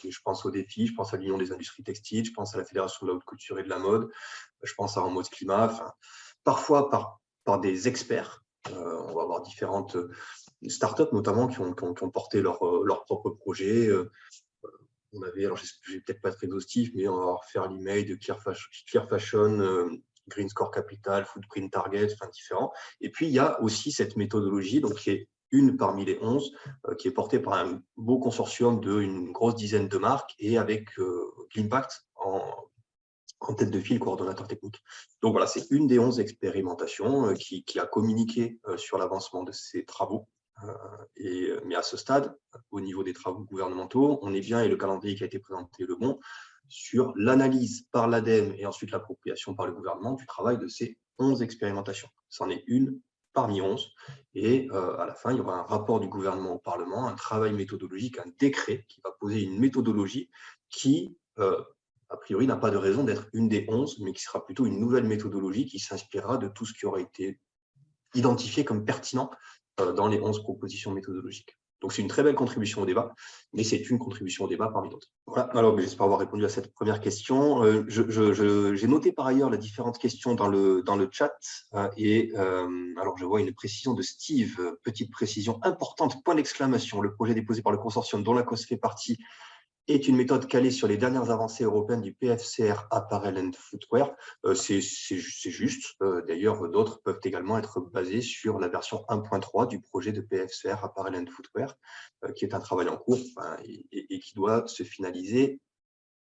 Je pense au défi, je pense à l'Union des industries textiles, je pense à la Fédération de la haute couture et de la mode, je pense à En mode climat, enfin, parfois par des experts. On va avoir différentes startups notamment qui ont porté leur propre projet. On avait, alors je ne vais peut-être pas être exhaustif, mais on va avoir Fairly de Clear Fashion, Green Score Capital, Footprint Target, enfin différents. Et puis il y a aussi cette méthodologie, donc qui est une parmi les 11, qui est portée par un beau consortium d'une grosse dizaine de marques et avec l'impact en tête de file, coordonnateur technique. Donc voilà, c'est une des 11 expérimentations qui a communiqué sur l'avancement de ces travaux. Mais à ce stade, au niveau des travaux gouvernementaux, on est bien, et le calendrier qui a été présenté est le bon, sur l'analyse par l'ADEME et ensuite l'appropriation par le gouvernement du travail de ces 11 expérimentations. C'en est une parmi 11. Et à la fin, il y aura un rapport du gouvernement au Parlement, un travail méthodologique, un décret qui va poser une méthodologie qui, a priori, n'a pas de raison d'être une des 11, mais qui sera plutôt une nouvelle méthodologie qui s'inspirera de tout ce qui aura été identifié comme pertinent dans les 11 propositions méthodologiques. Donc, c'est une très belle contribution au débat, mais c'est une contribution au débat parmi d'autres. Voilà, alors j'espère avoir répondu à cette première question. J'ai noté par ailleurs les différentes questions dans le chat, alors je vois une précision de Steve, petite précision importante, point d'exclamation. Le projet déposé par le consortium dont l'ACOS fait partie est une méthode calée sur les dernières avancées européennes du PFCR Apparel and Footwear. C'est juste. D'ailleurs, d'autres peuvent également être basés sur la version 1.3 du projet de PFCR Apparel and Footwear, qui est un travail en cours et qui doit se finaliser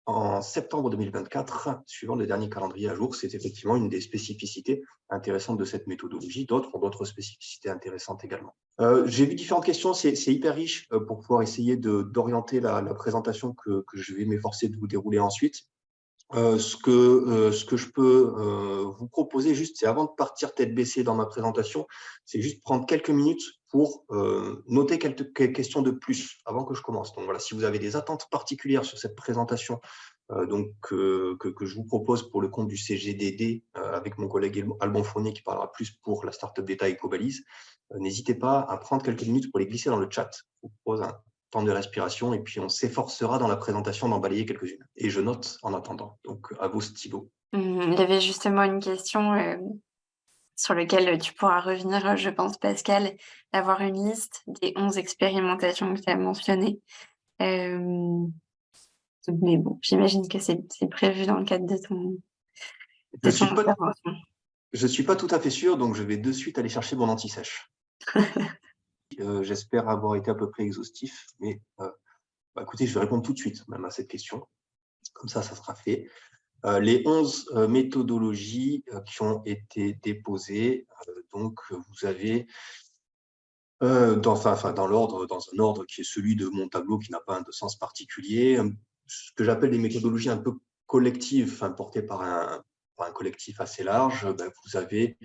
en septembre 2024, suivant le dernier calendrier à jour. C'est effectivement une des spécificités intéressantes de cette méthodologie. D'autres ont d'autres spécificités intéressantes également. J'ai vu différentes questions, c'est hyper riche pour pouvoir essayer d'orienter la présentation que je vais m'efforcer de vous dérouler ensuite. Ce que je peux vous proposer juste, c'est avant de partir tête baissée dans ma présentation, c'est juste prendre quelques minutes pour noter quelques questions de plus avant que je commence. Donc voilà, si vous avez des attentes particulières sur cette présentation que je vous propose pour le compte du CGDD avec mon collègue Alban Fournier qui parlera plus pour la startup d'État EcoBalise, n'hésitez pas à prendre quelques minutes pour les glisser dans le chat. Je vous propose un temps de respiration et puis on s'efforcera dans la présentation d'en balayer quelques-unes. Et je note en attendant, donc à vos stylos. Il y avait justement une question sur laquelle tu pourras revenir, je pense, Pascal, d'avoir une liste des 11 expérimentations que tu as mentionnées. Mais bon, j'imagine que c'est prévu dans le cadre de ton intervention. Je ne suis pas tout à fait sûr, donc je vais de suite aller chercher mon anti-sèche. J'espère avoir été à peu près exhaustif, mais écoutez, je vais répondre tout de suite même à cette question. Comme ça sera fait. Les 11 méthodologies qui ont été déposées, donc vous avez dans un ordre qui est celui de mon tableau qui n'a pas de sens particulier, ce que j'appelle des méthodologies un peu collectives, portées par un collectif assez large. Vous avez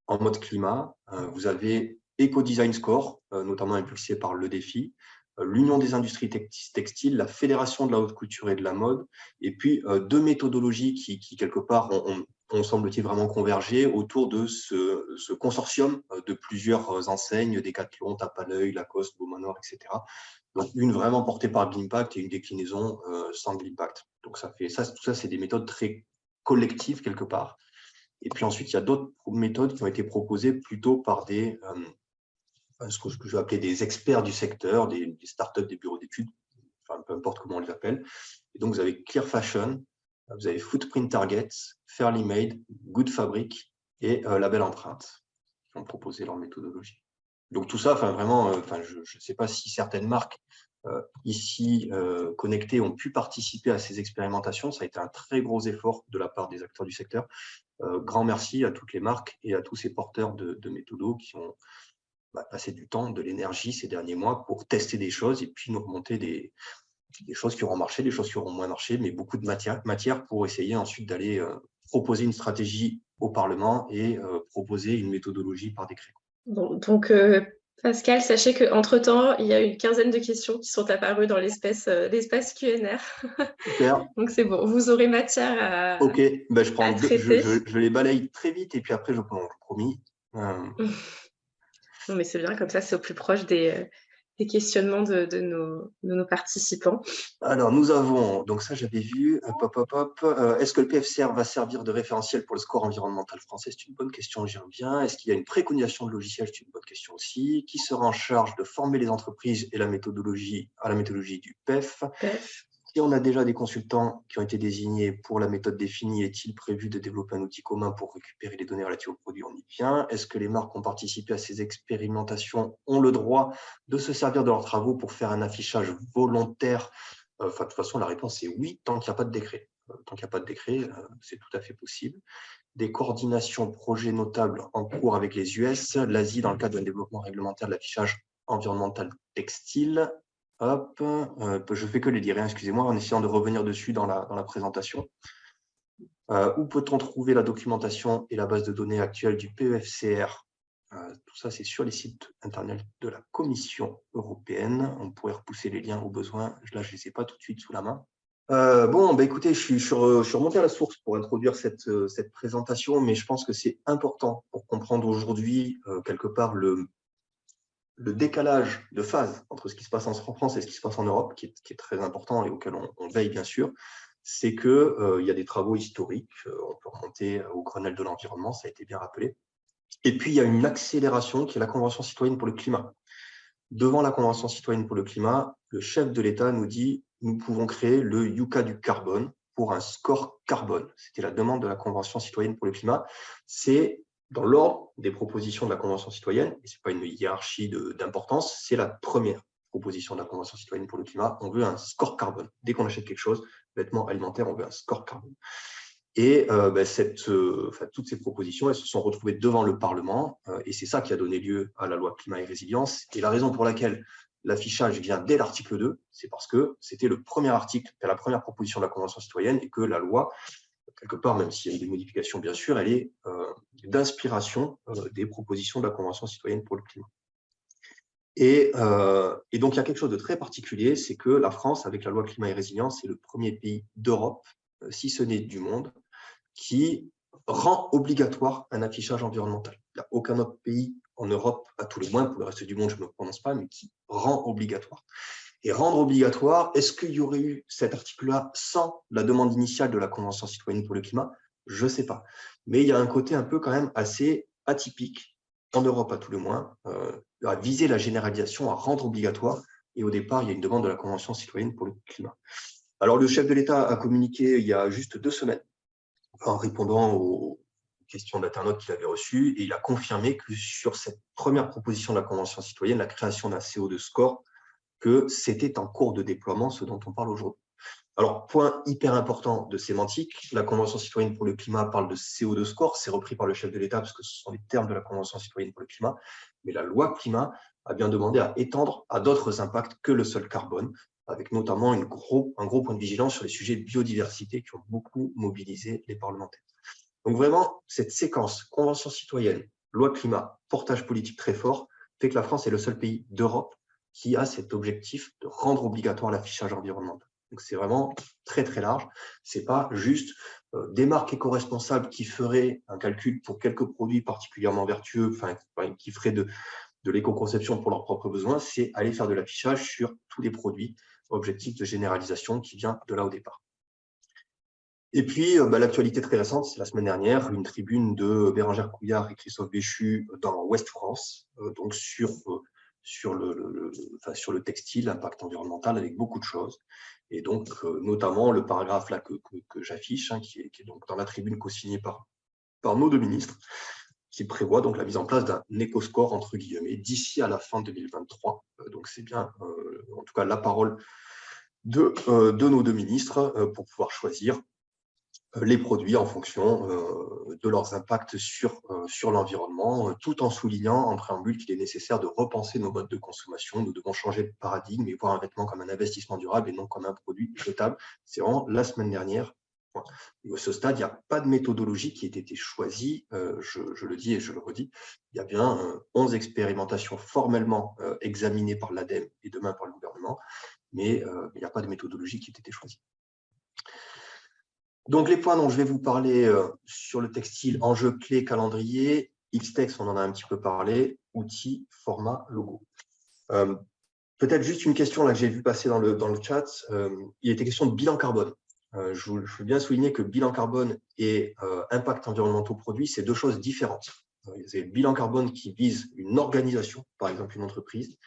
En mode climat, vous avez Eco-Design Score, notamment impulsé par Le Défi, l'Union des industries textiles, la Fédération de la haute couture et de la mode, et puis deux méthodologies qui quelque part, ont semble-t-il vraiment convergé autour de ce consortium de plusieurs enseignes, Decathlon, Tape à l'œil, Lacoste, Beaumanoir, etc. Donc une vraiment portée par Glimpact et une déclinaison sans Glimpact. Donc tout ça, c'est des méthodes très collectives quelque part. Et puis ensuite, il y a d'autres méthodes qui ont été proposées plutôt par ce que je vais appeler des experts du secteur, des startups, des bureaux d'études, peu importe comment on les appelle. Et donc, vous avez Clear Fashion, vous avez Footprint Target, Fairly Made, Good Fabric et Label Empreinte qui ont proposé leur méthodologie. Donc, tout ça, vraiment, je ne sais pas si certaines marques ici connectées ont pu participer à ces expérimentations. Ça a été un très gros effort de la part des acteurs du secteur. Grand merci à toutes les marques et à tous ces porteurs de méthodos qui ont passer du temps, de l'énergie ces derniers mois pour tester des choses et puis nous remonter des choses qui auront marché, des choses qui auront moins marché, mais beaucoup de matière pour essayer ensuite d'aller proposer une stratégie au Parlement et proposer une méthodologie par décret. Bon, donc, Pascal, sachez qu'entre-temps, il y a une quinzaine de questions qui sont apparues dans l'espace Q&R. Super. Donc, c'est bon, vous aurez matière à Ok, je les balaye très vite et puis après, je promets. Non, mais c'est bien, comme ça, c'est au plus proche des questionnements de nos participants. Alors, nous avons, donc ça j'avais vu, est-ce que le PFCR va servir de référentiel pour le score environnemental français? C'est une bonne question, j'y reviens. Est-ce qu'il y a une préconisation de logiciel? C'est une bonne question aussi. Qui sera en charge de former les entreprises et à la méthodologie du PEF? Si on a déjà des consultants qui ont été désignés pour la méthode définie, est-il prévu de développer un outil commun pour récupérer les données relatives aux produits? On y vient. Est-ce que les marques ont participé à ces expérimentations, ont le droit de se servir de leurs travaux pour faire un affichage volontaire? De toute façon, la réponse est oui, tant qu'il n'y a pas de décret. Tant qu'il n'y a pas de décret, c'est tout à fait possible. Des coordinations projets notables en cours avec les US, l'Asie dans le cadre d'un développement réglementaire de l'affichage environnemental textile. Hop, je fais que les dire, excusez-moi, en essayant de revenir dessus dans la présentation. Où peut-on trouver la documentation et la base de données actuelle du PEFCR? Tout ça, c'est sur les sites internet de la Commission européenne. On pourrait repousser les liens au besoin. Là, je ne les ai pas tout de suite sous la main. Écoutez, je suis remonté à la source pour introduire cette présentation, mais je pense que c'est important pour comprendre aujourd'hui, quelque part, le décalage de phase entre ce qui se passe en France et ce qui se passe en Europe, qui est très important et auquel on veille bien sûr, c'est qu'il y a des travaux historiques, on peut remonter au Grenelle de l'environnement, ça a été bien rappelé, et puis il y a une accélération qui est la Convention citoyenne pour le climat. Devant la Convention citoyenne pour le climat, le chef de l'État nous dit « nous pouvons créer le Yucca du carbone pour un score carbone ». C'était la demande de la Convention citoyenne pour le climat. C'est dans l'ordre des propositions de la Convention citoyenne, et ce n'est pas une hiérarchie d'importance, c'est la première proposition de la Convention citoyenne pour le climat. On veut un score carbone. Dès qu'on achète quelque chose, vêtements alimentaires, on veut un score carbone. Et toutes ces propositions, elles se sont retrouvées devant le Parlement, et c'est ça qui a donné lieu à la loi climat et résilience. Et la raison pour laquelle l'affichage vient dès l'article 2, c'est parce que c'était le premier article, la première proposition de la Convention citoyenne, et que la loi, quelque part, même s'il y a eu des modifications, bien sûr, elle est d'inspiration des propositions de la Convention citoyenne pour le climat. Et donc, il y a quelque chose de très particulier, c'est que la France, avec la loi climat et résilience, est le premier pays d'Europe, si ce n'est du monde, qui rend obligatoire un affichage environnemental. Il n'y a aucun autre pays en Europe, à tout le moins, pour le reste du monde, je ne me prononce pas, mais qui rend obligatoire. Et rendre obligatoire, est-ce qu'il y aurait eu cet article-là sans la demande initiale de la Convention citoyenne pour le climat? Je ne sais pas. Mais il y a un côté un peu quand même assez atypique, en Europe à tout le moins, à viser la généralisation, à rendre obligatoire. Et au départ, il y a une demande de la Convention citoyenne pour le climat. Alors, le chef de l'État a communiqué il y a juste 2 semaines, en répondant aux questions d'internautes qu'il avait reçues, et il a confirmé que sur cette première proposition de la Convention citoyenne, la création d'un CO2 score, que c'était en cours de déploiement, ce dont on parle aujourd'hui. Alors, point hyper important de sémantique, la Convention citoyenne pour le climat parle de CO2 score, c'est repris par le chef de l'État parce que ce sont les termes de la Convention citoyenne pour le climat, mais la loi climat a bien demandé à étendre à d'autres impacts que le seul carbone, avec notamment un gros point de vigilance sur les sujets de biodiversité qui ont beaucoup mobilisé les parlementaires. Donc vraiment, cette séquence Convention citoyenne, loi climat, portage politique très fort, fait que la France est le seul pays d'Europe qui a cet objectif de rendre obligatoire l'affichage environnemental. Donc c'est vraiment très très large. C'est pas juste des marques éco-responsables qui feraient un calcul pour quelques produits particulièrement vertueux, qui feraient de l'éco-conception pour leurs propres besoins, c'est aller faire de l'affichage sur tous les produits, objectif de généralisation qui vient de là au départ. Et puis, l'actualité très récente, c'est la semaine dernière, une tribune de Bérengère Couillard et Christophe Béchu dans Ouest France, donc sur le textile, l'impact environnemental, avec beaucoup de choses. Et donc, notamment le paragraphe là que j'affiche, qui est donc dans la tribune co-signée par nos 2 ministres, qui prévoit donc la mise en place d'un éco-score, entre guillemets, d'ici à la fin 2023. Donc, c'est bien, en tout cas, la parole de nos 2 ministres pour pouvoir choisir les produits en fonction de leurs impacts sur l'environnement, tout en soulignant en préambule qu'il est nécessaire de repenser nos modes de consommation. Nous devons changer de paradigme et voir un vêtement comme un investissement durable et non comme un produit jetable. C'est vraiment la semaine dernière. À ce stade, il n'y a pas de méthodologie qui ait été choisie, je le dis et je le redis. Il y a bien 11 expérimentations formellement examinées par l'ADEME et demain par le gouvernement, mais il n'y a pas de méthodologie qui ait été choisie. Donc, les points dont je vais vous parler sur le textile, enjeux clés, calendrier, X-Tex, on en a un petit peu parlé, outils, format, logo. Peut-être juste une question là, que j'ai vu passer dans le chat. Il était question de bilan carbone. Je veux bien souligner que bilan carbone et impact environnemental produit, c'est deux choses différentes. C'est le bilan carbone qui vise une organisation, par exemple une entreprise,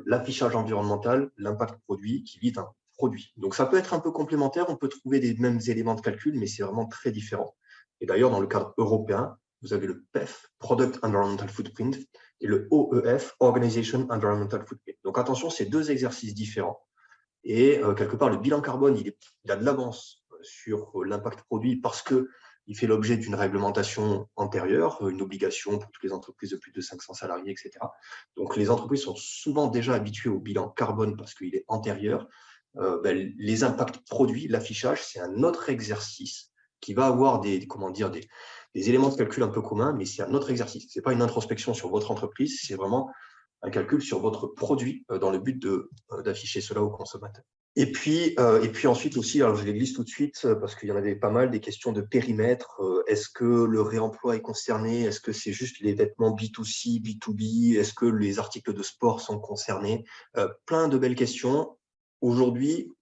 l'affichage environnemental, l'impact produit qui vise un produit. Donc ça peut être un peu complémentaire, on peut trouver des mêmes éléments de calcul, mais c'est vraiment très différent. Et d'ailleurs, dans le cadre européen, vous avez le PEF, Product Environmental Footprint, et le OEF, Organization Environmental Footprint. Donc attention, c'est deux exercices différents. Et quelque part, le bilan carbone, il a de l'avance sur l'impact produit parce qu'il fait l'objet d'une réglementation antérieure, une obligation pour toutes les entreprises de plus de 500 salariés, etc. Donc les entreprises sont souvent déjà habituées au bilan carbone parce qu'il est antérieur. Les impacts produits, l'affichage, c'est un autre exercice qui va avoir des éléments de calcul un peu communs, mais c'est un autre exercice. Ce n'est pas une introspection sur votre entreprise, c'est vraiment un calcul sur votre produit dans le but d'afficher cela aux consommateurs. Et puis ensuite aussi, alors je les glisse tout de suite parce qu'il y en avait pas mal, des questions de périmètre. Est-ce que le réemploi est concerné? Est-ce que c'est juste les vêtements B2C, B2B? Est-ce que les articles de sport sont concernés? Plein de belles questions. Aujourd'hui,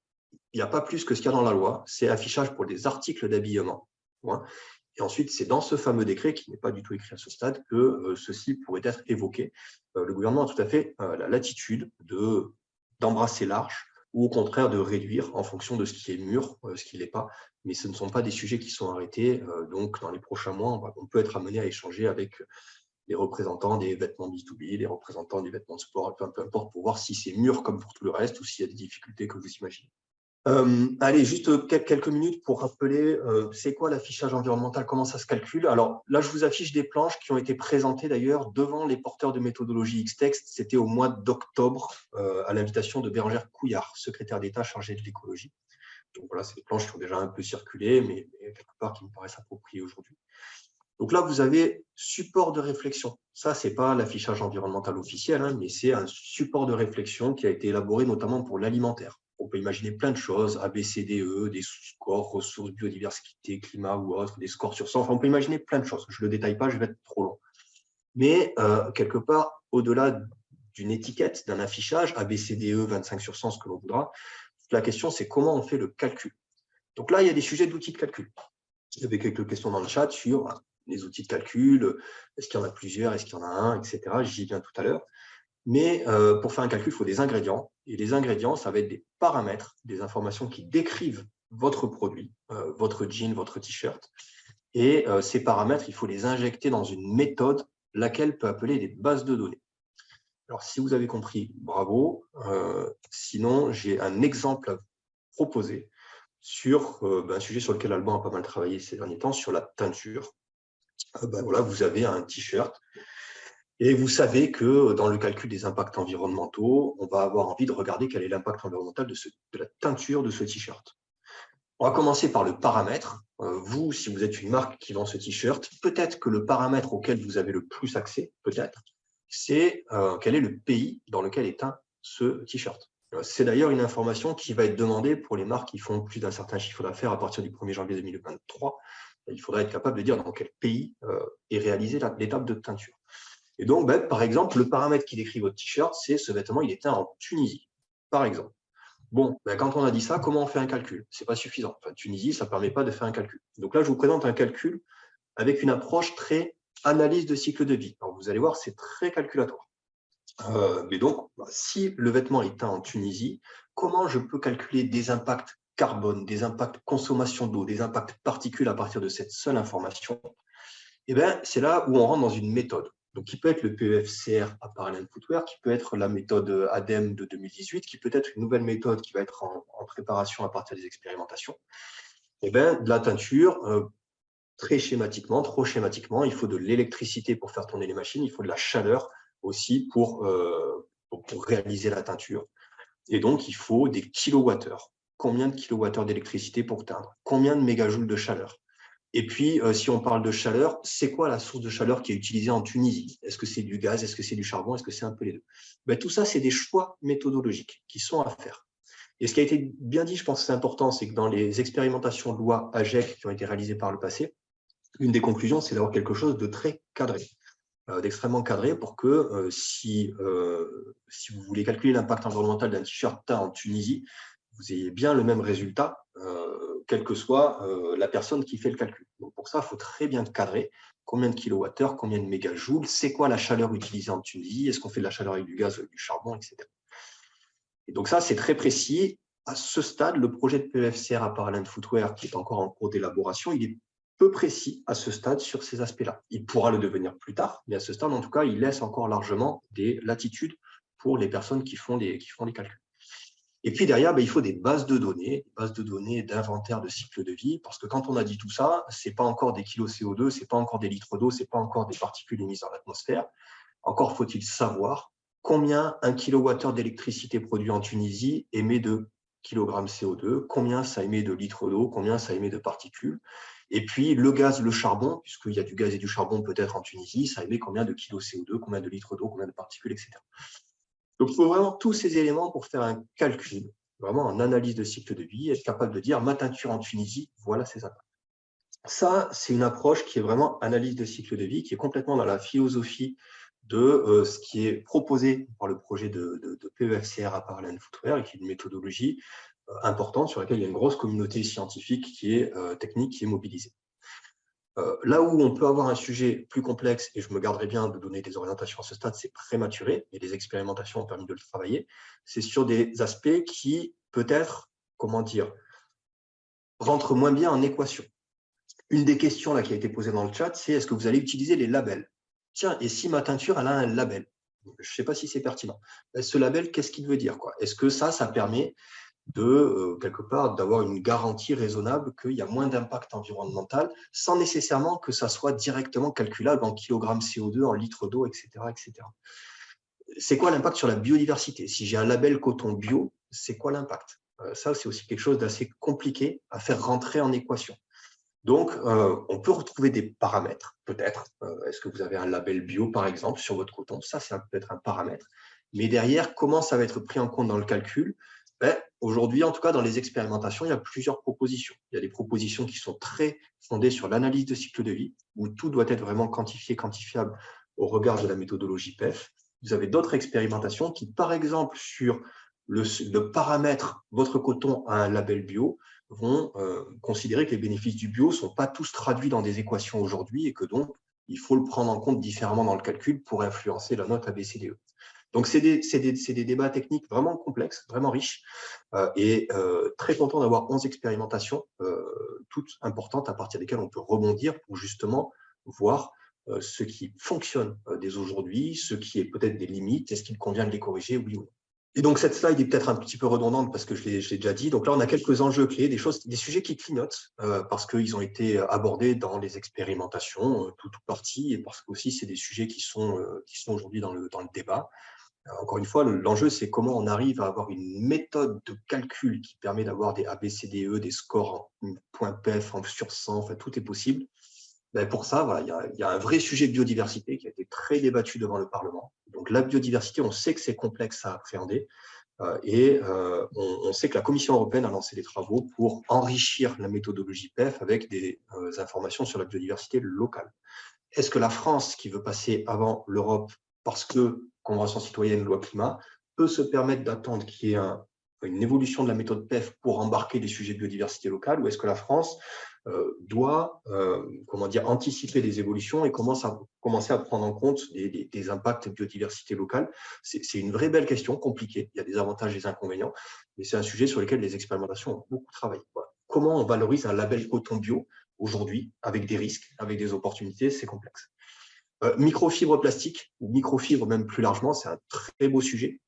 il n'y a pas plus que ce qu'il y a dans la loi, c'est affichage pour les articles d'habillement. Et ensuite, c'est dans ce fameux décret, qui n'est pas du tout écrit à ce stade, que ceci pourrait être évoqué. Le gouvernement a tout à fait la latitude d'embrasser large ou au contraire de réduire en fonction de ce qui est mûr, ce qui ne l'est pas. Mais ce ne sont pas des sujets qui sont arrêtés. Donc, dans les prochains mois, on peut être amené à échanger avec les représentants des vêtements B2B, les représentants des vêtements de sport, peu importe, pour voir si c'est mûr comme pour tout le reste ou s'il y a des difficultés que vous imaginez. Allez, juste quelques minutes pour rappeler c'est quoi l'affichage environnemental, comment ça se calcule. Alors là, je vous affiche des planches qui ont été présentées d'ailleurs devant les porteurs de méthodologie Xtext. C'était au mois d'octobre à l'invitation de Bérengère Couillard, secrétaire d'État chargée de l'écologie. Donc voilà, c'est des planches qui ont déjà un peu circulé, mais quelque part qui me paraissent appropriées aujourd'hui. Donc là, vous avez support de réflexion. Ça, ce n'est pas l'affichage environnemental officiel, hein, mais c'est un support de réflexion qui a été élaboré notamment pour l'alimentaire. On peut imaginer plein de choses, ABCDE, des scores, ressources, biodiversité, climat ou autre, des scores sur 100. Enfin, on peut imaginer plein de choses. Je ne le détaille pas, je vais être trop long. Mais quelque part, au-delà d'une étiquette, d'un affichage, ABCDE, 25 sur 100, ce que l'on voudra, la question, c'est comment on fait le calcul. Donc là, il y a des sujets d'outils de calcul. Il y avait quelques questions dans le chat sur les outils de calcul, est-ce qu'il y en a plusieurs, est-ce qu'il y en a un, etc. J'y viens tout à l'heure. Mais pour faire un calcul, il faut des ingrédients. Et les ingrédients, ça va être des paramètres, des informations qui décrivent votre produit, votre jean, votre t-shirt. Et ces paramètres, il faut les injecter dans une méthode, laquelle peut appeler des bases de données. Alors, si vous avez compris, bravo. Sinon, j'ai un exemple à vous proposer sur un sujet sur lequel Alban a pas mal travaillé ces derniers temps, sur la teinture. Voilà, vous avez un t-shirt. Et vous savez que dans le calcul des impacts environnementaux, on va avoir envie de regarder quel est l'impact environnemental de la teinture de ce t-shirt. On va commencer par le paramètre. Vous, si vous êtes une marque qui vend ce t-shirt, peut-être que le paramètre auquel vous avez le plus accès, peut-être, c'est quel est le pays dans lequel est teint ce t-shirt. C'est d'ailleurs une information qui va être demandée pour les marques qui font plus d'un certain chiffre d'affaires à partir du 1er janvier 2023. Il faudra être capable de dire dans quel pays est réalisée l'étape de teinture. Et donc, par exemple, le paramètre qui décrit votre t-shirt, c'est ce vêtement, il est teint en Tunisie, par exemple. Bon, quand on a dit ça, comment on fait un calcul? Ce n'est pas suffisant. Enfin, Tunisie, ça ne permet pas de faire un calcul. Donc là, je vous présente un calcul avec une approche très analyse de cycle de vie. Alors, vous allez voir, c'est très calculatoire. Mais donc, si le vêtement est teint en Tunisie, comment je peux calculer des impacts carbone, des impacts consommation d'eau, des impacts particules à partir de cette seule information? Eh bien, c'est là où on rentre dans une méthode. Donc, qui peut être le PEFCR Apparel & Footwear, qui peut être la méthode ADEME de 2018, qui peut être une nouvelle méthode qui va être en préparation à partir des expérimentations. Eh bien, de la teinture, très schématiquement, trop schématiquement, il faut de l'électricité pour faire tourner les machines, il faut de la chaleur aussi pour réaliser la teinture. Et donc, il faut des kilowattheures. Combien de kilowattheures d'électricité pour teindre? Combien de mégajoules de chaleur? Et puis, si on parle de chaleur, c'est quoi la source de chaleur qui est utilisée en Tunisie? Est-ce que c'est du gaz? Est-ce que c'est du charbon? Est-ce que c'est un peu les deux? Tout ça, c'est des choix méthodologiques qui sont à faire. Et ce qui a été bien dit, je pense que c'est important, c'est que dans les expérimentations de loi AGEC qui ont été réalisées par le passé, une des conclusions, c'est d'avoir quelque chose de très cadré. d'extrêmement cadré pour que si vous voulez calculer l'impact environnemental d'un t-shirt teint en Tunisie, vous ayez bien le même résultat, quelle que soit la personne qui fait le calcul. Donc pour ça, il faut très bien cadrer combien de kilowattheures, combien de mégajoules, c'est quoi la chaleur utilisée en Tunisie, est-ce qu'on fait de la chaleur avec du gaz ou avec du charbon, etc. Et donc ça, c'est très précis. À ce stade, le projet de PEFCR Apparel and Footwear, qui est encore en cours d'élaboration, il est peu précis à ce stade sur ces aspects-là. Il pourra le devenir plus tard, mais à ce stade, en tout cas, il laisse encore largement des latitudes pour les personnes qui font les calculs. Et puis derrière, il faut des bases de données d'inventaire de cycle de vie, parce que quand on a dit tout ça, ce n'est pas encore des kilos CO2, ce n'est pas encore des litres d'eau, ce n'est pas encore des particules émises dans l'atmosphère. Encore faut-il savoir combien un kilowattheure d'électricité produit en Tunisie émet de kilogrammes CO2, combien ça émet de litres d'eau, combien ça émet de particules. Et puis le gaz, le charbon, puisqu'il y a du gaz et du charbon peut-être en Tunisie, ça émet combien de kilos CO2, combien de litres d'eau, combien de particules, etc. Donc il faut vraiment tous ces éléments pour faire un calcul, vraiment en analyse de cycle de vie, être capable de dire ma teinture en Tunisie, voilà ses impacts. Ça, c'est une approche qui est vraiment analyse de cycle de vie, qui est complètement dans la philosophie de ce qui est proposé par le projet de PEFCR Apparel and Footwear, et qui est une méthodologie importante sur laquelle il y a une grosse communauté scientifique qui est technique, qui est mobilisée. Là où on peut avoir un sujet plus complexe, et je me garderai bien de donner des orientations à ce stade, c'est prématuré, et les expérimentations ont permis de le travailler, c'est sur des aspects qui, peut-être, rentrent moins bien en équation. Une des questions là, qui a été posée dans le chat, c'est est-ce que vous allez utiliser les labels? Tiens, et si ma teinture, elle a un label? Je ne sais pas si c'est pertinent. Ce label, qu'est-ce qu'il veut dire? Est-ce que ça permet de, quelque part, d'avoir une garantie raisonnable qu'il y a moins d'impact environnemental, sans nécessairement que ça soit directement calculable en kilogrammes CO2, en litres d'eau, etc., etc. C'est quoi l'impact sur la biodiversité? Si j'ai un label coton bio, c'est quoi l'impact? Ça, c'est aussi quelque chose d'assez compliqué à faire rentrer en équation. Donc, on peut retrouver des paramètres, peut-être. Est-ce que vous avez un label bio, par exemple, sur votre coton? Ça peut être un paramètre. Mais derrière, comment ça va être pris en compte dans le calcul? Aujourd'hui, en tout cas, dans les expérimentations, il y a plusieurs propositions. Il y a des propositions qui sont très fondées sur l'analyse de cycle de vie, où tout doit être vraiment quantifié, quantifiable au regard de la méthodologie PEF. Vous avez d'autres expérimentations qui, par exemple, sur le paramètre votre coton a un label bio, vont considérer que les bénéfices du bio ne sont pas tous traduits dans des équations aujourd'hui et que donc, il faut le prendre en compte différemment dans le calcul pour influencer la note ABCDE. Donc, c'est des débats techniques vraiment complexes, vraiment riches et très content d'avoir 11 expérimentations, toutes importantes à partir desquelles on peut rebondir pour justement voir ce qui fonctionne dès aujourd'hui, ce qui est peut-être des limites, est-ce qu'il convient de les corriger, oui ou non. Et donc, cette slide est peut-être un petit peu redondante parce que je l'ai déjà dit. Donc là, on a quelques enjeux clés, des sujets qui clignotent parce qu'ils ont été abordés dans les expérimentations, tout partie, et parce que aussi c'est des sujets qui sont aujourd'hui dans le débat. Encore une fois, l'enjeu, c'est comment on arrive à avoir une méthode de calcul qui permet d'avoir des ABCDE, des scores en point PEF, sur 100, enfin, tout est possible. Pour ça, voilà, il y a un vrai sujet de biodiversité qui a été très débattu devant le Parlement. Donc, la biodiversité, on sait que c'est complexe à appréhender et on sait que la Commission européenne a lancé des travaux pour enrichir la méthodologie PEF avec des informations sur la biodiversité locale. Est-ce que la France, qui veut passer avant l'Europe parce que Convention citoyenne, loi climat, peut se permettre d'attendre qu'il y ait une évolution de la méthode PEF pour embarquer des sujets de biodiversité locale, ou est-ce que la France doit anticiper des évolutions et commencer à prendre en compte des impacts de biodiversité locale? C'est une vraie belle question, compliquée. Il y a des avantages et des inconvénients, mais c'est un sujet sur lequel les expérimentations ont beaucoup travaillé. Voilà. Comment on valorise un label coton bio aujourd'hui, avec des risques, avec des opportunités? C'est complexe. Microfibres plastiques, ou microfibres même plus largement, c'est un très beau sujet,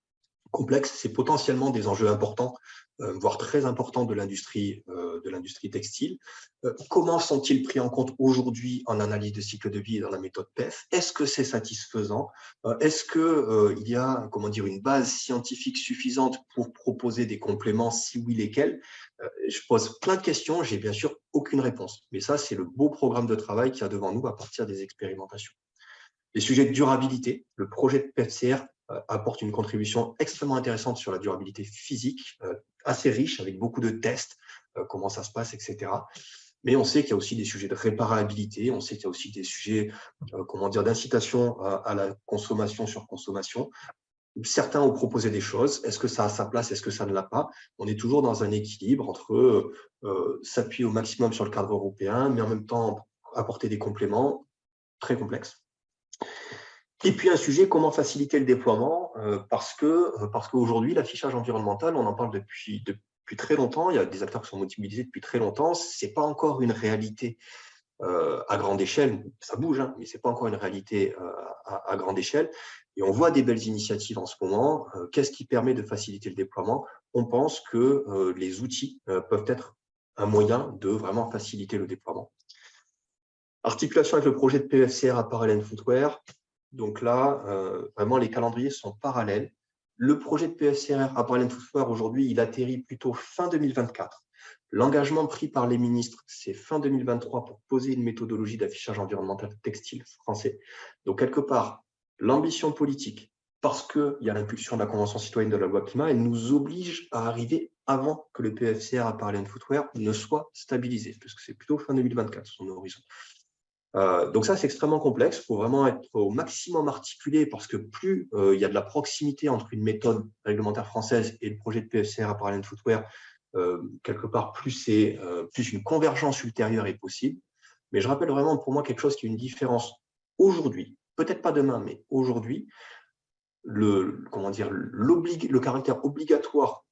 complexe. C'est potentiellement des enjeux importants, voire très importants de l'industrie textile. Comment sont-ils pris en compte aujourd'hui en analyse de cycle de vie et dans la méthode PEF? Est-ce que c'est satisfaisant? Est-ce qu'il y a une base scientifique suffisante pour proposer des compléments? Si oui, lesquels? Je pose plein de questions, j'ai bien sûr aucune réponse. Mais ça, c'est le beau programme de travail qu'il y a devant nous à partir des expérimentations. Les sujets de durabilité, le projet de PEFCR apporte une contribution extrêmement intéressante sur la durabilité physique, assez riche, avec beaucoup de tests, comment ça se passe, etc. Mais on sait qu'il y a aussi des sujets de réparabilité, on sait qu'il y a aussi des sujets d'incitation à la consommation sur consommation. Certains ont proposé des choses. Est-ce que ça a sa place? Est-ce que ça ne l'a pas? On est toujours dans un équilibre entre s'appuyer au maximum sur le cadre européen, mais en même temps apporter des compléments très complexes. Et puis un sujet, comment faciliter le déploiement, parce qu'aujourd'hui, l'affichage environnemental, on en parle depuis très longtemps, il y a des acteurs qui sont mobilisés depuis très longtemps, ce n'est pas encore une réalité à grande échelle, ça bouge, hein, mais ce n'est pas encore une réalité à grande échelle. Et on voit des belles initiatives en ce moment. Qu'est-ce qui permet de faciliter le déploiement? On pense que les outils peuvent être un moyen de vraiment faciliter le déploiement. Articulation avec le projet de PEFCR Apparel and Footwear. Donc là, vraiment, les calendriers sont parallèles. Le projet de PEFCR Apparel and Footwear, aujourd'hui, il atterrit plutôt fin 2024. L'engagement pris par les ministres, c'est fin 2023 pour poser une méthodologie d'affichage environnemental textile français. Donc, quelque part, l'ambition politique, parce qu'il y a l'impulsion de la Convention citoyenne de la loi climat, elle nous oblige à arriver avant que le PEFCR Apparel and Footwear ne soit stabilisé, parce que c'est plutôt fin 2024, son horizon. Donc ça, c'est extrêmement complexe. Il faut vraiment être au maximum articulé parce que plus il y a de la proximité entre une méthode réglementaire française et le projet de PEFCR Apparel and Footwear, quelque part, plus une convergence ultérieure est possible. Mais je rappelle vraiment pour moi quelque chose qui est une différence aujourd'hui, peut-être pas demain, mais aujourd'hui, le caractère obligatoire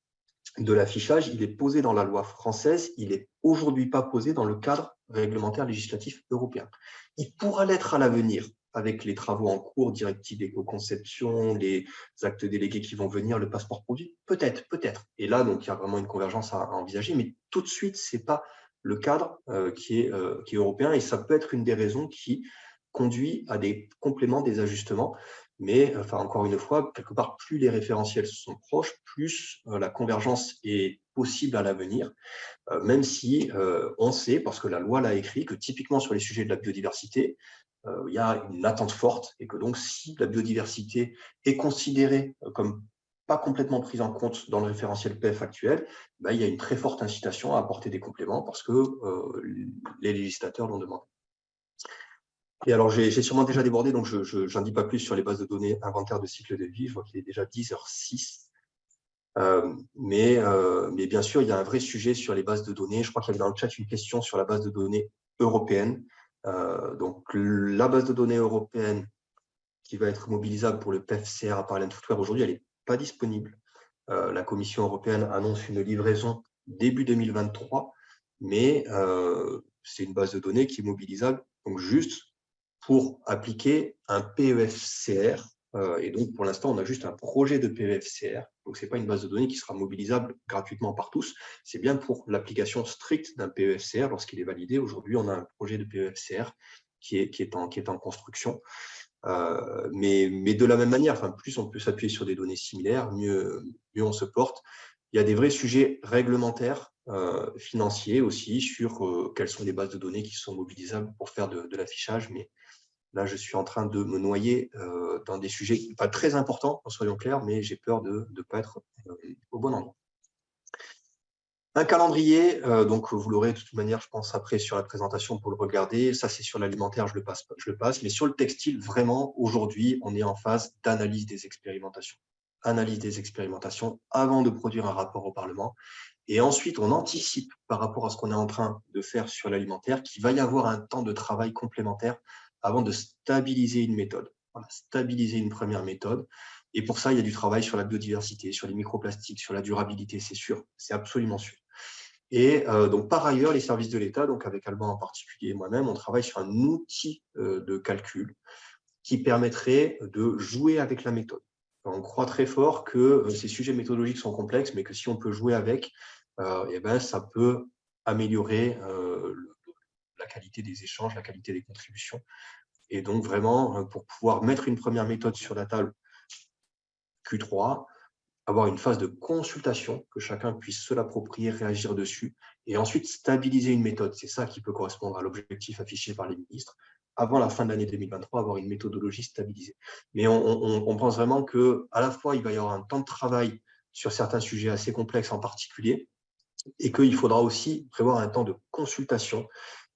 de l'affichage, il est posé dans la loi française, il n'est aujourd'hui pas posé dans le cadre réglementaire législatif européen. Il pourra l'être à l'avenir avec les travaux en cours, directives d'éco-conception, les actes délégués qui vont venir, le passeport produit, peut-être. Et là, donc, il y a vraiment une convergence à envisager, mais tout de suite, ce n'est pas le cadre qui est européen et ça peut être une des raisons qui conduit à des compléments, des ajustements. Mais enfin, encore une fois, quelque part, plus les référentiels sont proches, plus la convergence est possible à l'avenir, même si on sait, parce que la loi l'a écrit, que typiquement sur les sujets de la biodiversité, il y a une attente forte et que donc si la biodiversité est considérée comme pas complètement prise en compte dans le référentiel PEF actuel, il y a une très forte incitation à apporter des compléments parce que les législateurs l'ont demandé. Et alors, j'ai sûrement déjà débordé, donc je n'en dis pas plus sur les bases de données inventaire de cycle de vie. Je vois qu'il est déjà 10h06. Mais bien sûr, il y a un vrai sujet sur les bases de données. Je crois qu'il y avait dans le chat une question sur la base de données européenne. Donc, la base de données européenne qui va être mobilisable pour le PEFCR Apparel and Footwear, aujourd'hui, elle n'est pas disponible. La Commission européenne annonce une livraison début 2023, mais c'est une base de données qui est mobilisable donc juste pour appliquer un PEFCR. Et donc, pour l'instant, on a juste un projet de PEFCR. Donc, ce n'est pas une base de données qui sera mobilisable gratuitement par tous. C'est bien pour l'application stricte d'un PEFCR lorsqu'il est validé. Aujourd'hui, on a un projet de PEFCR qui est en construction. Mais de la même manière, enfin, plus on peut s'appuyer sur des données similaires, mieux on se porte. Il y a des vrais sujets réglementaires, financiers aussi, sur quelles sont les bases de données qui sont mobilisables pour faire de l'affichage. Mais là, je suis en train de me noyer dans des sujets pas très importants, soyons clairs, mais j'ai peur de ne pas être au bon endroit. Un calendrier, donc vous l'aurez de toute manière, je pense, après sur la présentation pour le regarder. Ça, c'est sur l'alimentaire, je le passe. Mais sur le textile, vraiment, aujourd'hui, on est en phase d'analyse des expérimentations. Analyse des expérimentations avant de produire un rapport au Parlement. Et ensuite, on anticipe par rapport à ce qu'on est en train de faire sur l'alimentaire qu'il va y avoir un temps de travail complémentaire avant de stabiliser une méthode. Voilà, stabiliser une première méthode. Et pour ça, il y a du travail sur la biodiversité, sur les microplastiques, sur la durabilité, c'est sûr, c'est absolument sûr. Et donc, par ailleurs, les services de l'État, donc avec Alban en particulier et moi-même, on travaille sur un outil de calcul qui permettrait de jouer avec la méthode. On croit très fort que ces sujets méthodologiques sont complexes, mais que si on peut jouer avec, ça peut améliorer la qualité des échanges, la qualité des contributions. Et donc, vraiment, pour pouvoir mettre une première méthode sur la table Q3, avoir une phase de consultation, que chacun puisse se l'approprier, réagir dessus, et ensuite stabiliser une méthode. C'est ça qui peut correspondre à l'objectif affiché par les ministres. Avant la fin de l'année 2023, avoir une méthodologie stabilisée. Mais on pense vraiment qu'à la fois, il va y avoir un temps de travail sur certains sujets assez complexes en particulier, et qu'il faudra aussi prévoir un temps de consultation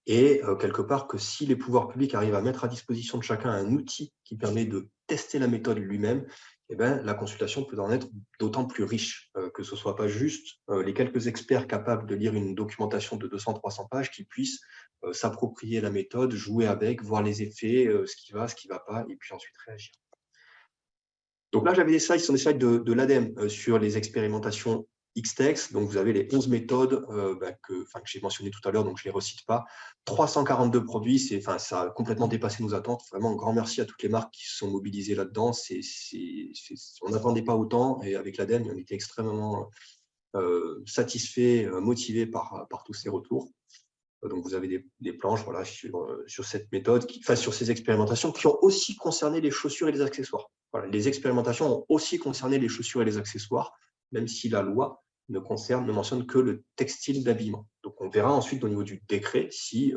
et quelque part que si les pouvoirs publics arrivent à mettre à disposition de chacun un outil qui permet de tester la méthode lui-même, eh ben, la consultation peut en être d'autant plus riche, que ce ne soit pas juste les quelques experts capables de lire une documentation de 200-300 pages qui puissent s'approprier la méthode, jouer avec, voir les effets, ce qui va, ce qui ne va pas, et puis ensuite réagir. Donc là, j'avais des slides, ce sont des slides de l'ADEME sur les expérimentations Xtext. Donc, vous avez les 11 méthodes que j'ai mentionnées tout à l'heure, donc je ne les recite pas. 342 produits, ça a complètement dépassé nos attentes. Vraiment, un grand merci à toutes les marques qui se sont mobilisées là-dedans. On n'attendait pas autant, et avec l'ADEME, on était extrêmement satisfaits, motivés par tous ces retours. Donc, vous avez des planches voilà, sur cette méthode, sur ces expérimentations qui ont aussi concerné les chaussures et les accessoires. Voilà, les expérimentations ont aussi concerné les chaussures et les accessoires, même si la loi ne mentionne que le textile d'habillement. Donc, on verra ensuite au niveau du décret si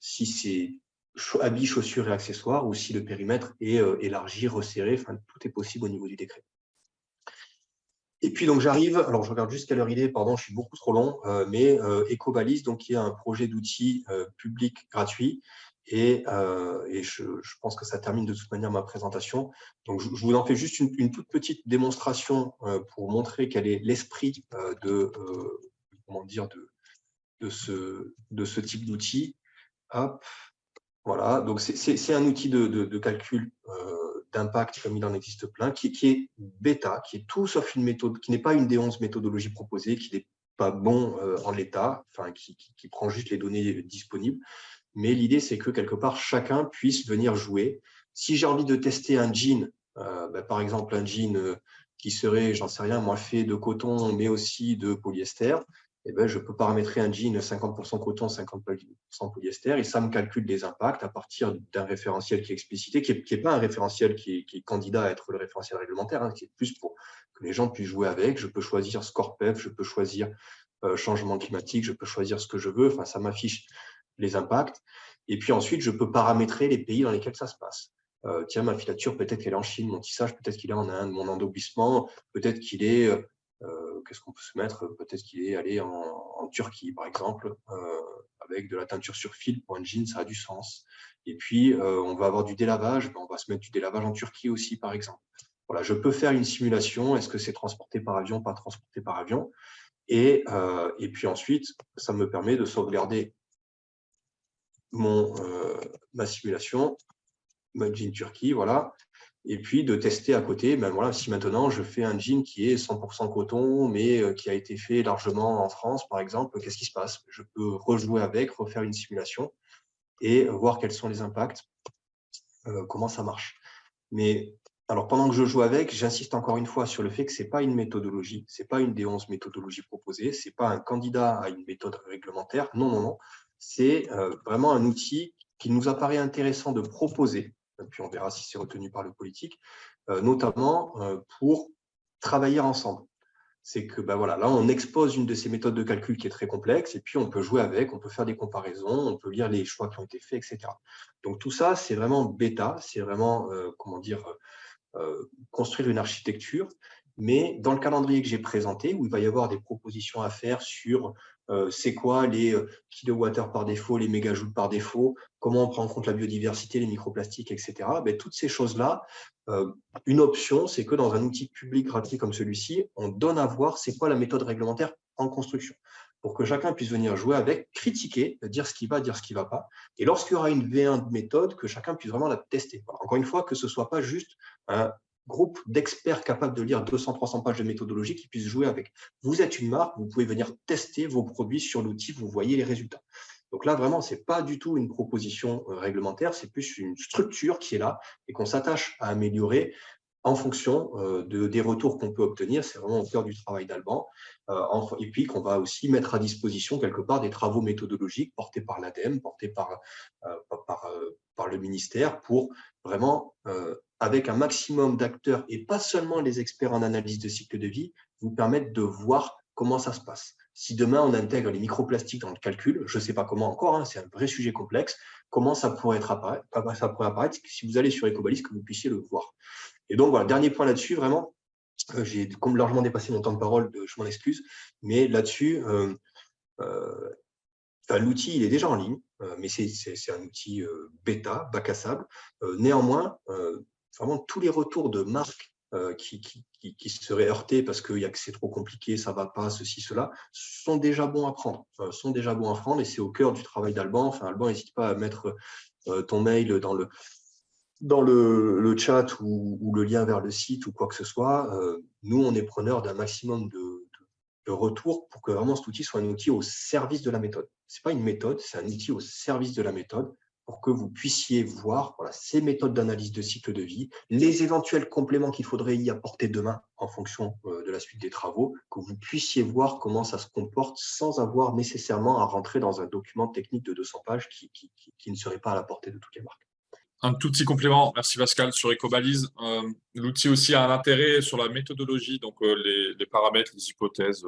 c'est habits, chaussures et accessoires ou si le périmètre est élargi, resserré. Tout est possible au niveau du décret. Et puis, donc, j'arrive, alors je regarde juste quelle heure il est, pardon, je suis beaucoup trop long, mais Ecobalise, donc, qui est un projet d'outils public gratuit. Et je pense que ça termine de toute manière ma présentation. Donc, je vous en fais juste une toute petite démonstration pour montrer quel est l'esprit de ce type d'outil. Hop, voilà, donc c'est un outil de calcul d'impact, comme il en existe plein, qui est bêta, qui est tout sauf une méthode, qui n'est pas une des 11 méthodologies proposées, qui n'est pas bon en l'état, qui prend juste les données disponibles. Mais l'idée, c'est que quelque part, chacun puisse venir jouer. Si j'ai envie de tester un jean, par exemple un jean qui serait, j'en sais rien, moi, fait de coton, mais aussi de polyester, eh ben, je peux paramétrer un jean 50% coton, 50% polyester, et ça me calcule les impacts à partir d'un référentiel qui est explicité, qui n'est pas un référentiel qui est candidat à être le référentiel réglementaire, hein, qui est plus pour que les gens puissent jouer avec. Je peux choisir ScorePEF, je peux choisir changement climatique, je peux choisir ce que je veux, ça m'affiche les impacts. Et puis ensuite, je peux paramétrer les pays dans lesquels ça se passe. Tiens, ma filature, peut-être qu'elle est en Chine, mon tissage, peut-être qu'il est en Inde, mon endoblissement, peut-être qu'il est, qu'est-ce qu'on peut se mettre, peut-être qu'il est allé en Turquie, par exemple, avec de la teinture sur fil pour un jean, ça a du sens. Et puis, on va avoir du délavage, on va se mettre du délavage en Turquie aussi, par exemple. Voilà, je peux faire une simulation, est-ce que c'est transporté par avion, pas transporté par avion, et puis ensuite, ça me permet de sauvegarder ma simulation, ma jean Turquie, voilà, et puis de tester à côté, voilà, si maintenant je fais un jean qui est 100% coton, mais qui a été fait largement en France, par exemple, qu'est-ce qui se passe? Je peux rejouer avec, refaire une simulation et voir quels sont les impacts, comment ça marche. Mais alors, pendant que je joue avec, j'insiste encore une fois sur le fait que ce n'est pas une méthodologie, ce n'est pas une des 11 méthodologies proposées, ce n'est pas un candidat à une méthode réglementaire, non, non, non. C'est vraiment un outil qui nous apparaît intéressant de proposer, puis on verra si c'est retenu par le politique, notamment pour travailler ensemble. C'est que voilà, là, on expose une de ces méthodes de calcul qui est très complexe, et puis on peut jouer avec, on peut faire des comparaisons, on peut lire les choix qui ont été faits, etc. Donc tout ça, c'est vraiment bêta, c'est vraiment, construire une architecture, mais dans le calendrier que j'ai présenté, où il va y avoir des propositions à faire sur c'est quoi les kilowattheures par défaut, les mégajoutes par défaut, comment on prend en compte la biodiversité, les microplastiques, etc. Toutes ces choses-là, une option, c'est que dans un outil public gratuit comme celui-ci, on donne à voir c'est quoi la méthode réglementaire en construction, pour que chacun puisse venir jouer avec, critiquer, dire ce qui va, dire ce qui ne va pas. Et lorsqu'il y aura une V1 de méthode, que chacun puisse vraiment la tester. Encore une fois, que ce ne soit pas juste un groupe d'experts capables de lire 200-300 pages de méthodologie qui puissent jouer avec. Vous êtes une marque, vous pouvez venir tester vos produits sur l'outil, vous voyez les résultats. Donc là, vraiment, ce n'est pas du tout une proposition réglementaire, c'est plus une structure qui est là et qu'on s'attache à améliorer en fonction des retours qu'on peut obtenir. C'est vraiment au cœur du travail d'Alban. Et puis qu'on va aussi mettre à disposition quelque part des travaux méthodologiques portés par l'ADEME, portés par le ministère, pour vraiment, avec un maximum d'acteurs, et pas seulement les experts en analyse de cycle de vie, vous permettre de voir comment ça se passe. Si demain, on intègre les microplastiques dans le calcul, je ne sais pas comment encore, hein, c'est un vrai sujet complexe, comment ça pourrait apparaître, si vous allez sur Ecobalise, que vous puissiez le voir. Et donc, voilà, dernier point là-dessus, vraiment, j'ai largement dépassé mon temps de parole, je m'en excuse, mais là-dessus, L'outil, il est déjà en ligne, mais c'est un outil bêta, bac à sable. Néanmoins, vraiment, tous les retours de marques qui seraient heurtés parce que c'est trop compliqué, ça ne va pas, ceci, cela, sont déjà bons à prendre. Et c'est au cœur du travail d'Alban. Alban, n'hésite pas à mettre ton mail dans le chat ou le lien vers le site ou quoi que ce soit. Nous, on est preneurs d'un maximum de retour pour que vraiment cet outil soit un outil au service de la méthode. Ce n'est pas une méthode, c'est un outil au service de la méthode pour que vous puissiez voir ces méthodes d'analyse de cycle de vie, les éventuels compléments qu'il faudrait y apporter demain en fonction de la suite des travaux, que vous puissiez voir comment ça se comporte sans avoir nécessairement à rentrer dans un document technique de 200 pages qui ne serait pas à la portée de toutes les marques. Un tout petit complément, merci Pascal, sur Ecobalise. L'outil aussi a un intérêt sur la méthodologie, donc les paramètres, les hypothèses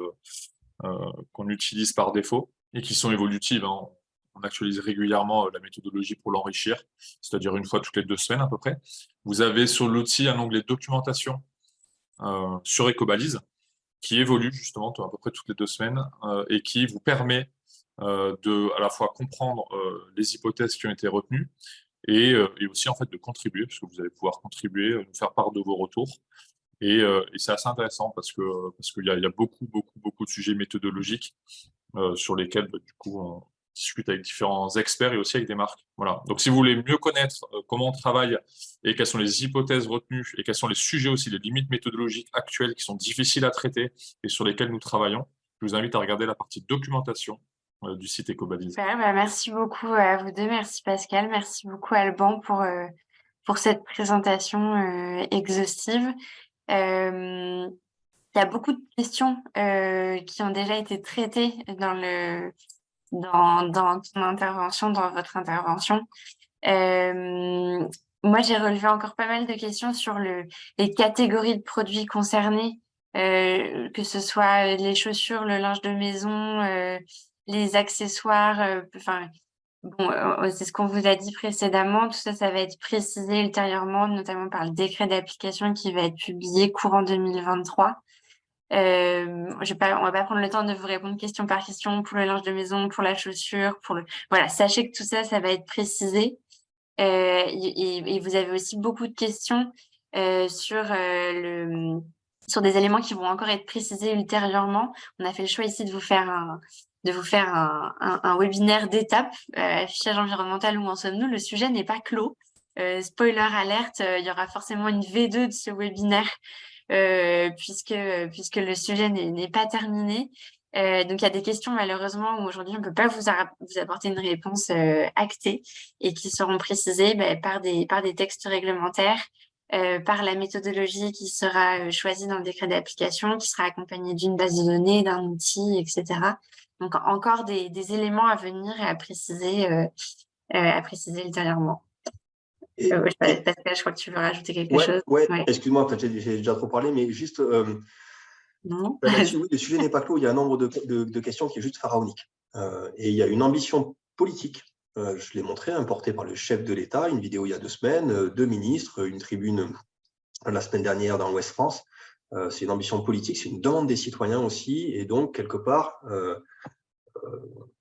qu'on utilise par défaut et qui sont évolutives. On actualise régulièrement la méthodologie pour l'enrichir, c'est-à-dire une fois toutes les 2 semaines à peu près. Vous avez sur l'outil un onglet documentation sur Ecobalise qui évolue justement à peu près toutes les 2 semaines et qui vous permet de à la fois comprendre les hypothèses qui ont été retenues et aussi en fait de contribuer, parce que vous allez pouvoir contribuer, nous faire part de vos retours. Et c'est assez intéressant parce qu'il y a beaucoup de sujets méthodologiques sur lesquels du coup on discute avec différents experts et aussi avec des marques. Voilà. Donc si vous voulez mieux connaître comment on travaille et quelles sont les hypothèses retenues et quels sont les sujets aussi, les limites méthodologiques actuelles qui sont difficiles à traiter et sur lesquelles nous travaillons, je vous invite à regarder la partie documentation du site Ecobalise. Merci beaucoup à vous deux, merci Pascal, merci beaucoup Alban pour cette présentation exhaustive. Il y a beaucoup de questions qui ont déjà été traitées dans ton intervention, dans votre intervention. Moi, j'ai relevé encore pas mal de questions sur les catégories de produits concernés, que ce soit les chaussures, le linge de maison, les accessoires, c'est ce qu'on vous a dit précédemment. Tout ça, ça va être précisé ultérieurement, notamment par le décret d'application qui va être publié courant 2023. On va pas prendre le temps de vous répondre question par question pour le linge de maison, pour la chaussure, voilà. Sachez que tout ça, ça va être précisé. Et vous avez aussi beaucoup de questions sur des éléments qui vont encore être précisés ultérieurement. On a fait le choix ici de vous faire un webinaire d'étape, affichage environnemental, où en sommes-nous? Le sujet n'est pas clos. Spoiler alerte, il y aura forcément une V2 de ce webinaire puisque le sujet n'est pas terminé. Donc, il y a des questions, malheureusement, où aujourd'hui, on ne peut pas vous apporter une réponse actée et qui seront précisées par des textes réglementaires, par la méthodologie qui sera choisie dans le décret d'application, qui sera accompagnée d'une base de données, d'un outil, etc. Donc, encore des éléments à venir et à préciser ultérieurement. Pascal, je crois que tu veux rajouter quelque chose. Ouais. Excuse-moi, en fait, j'ai déjà trop parlé, mais juste non. Là-dessus, oui, le sujet n'est pas clos. Il y a un nombre de questions qui est juste pharaonique. Et il y a une ambition politique, je l'ai montré, portée par le chef de l'État, une vidéo il y a 2 semaines, 2 ministres, une tribune la semaine dernière dans l'Ouest France. C'est une ambition politique, c'est une demande des citoyens aussi. Et donc, quelque part,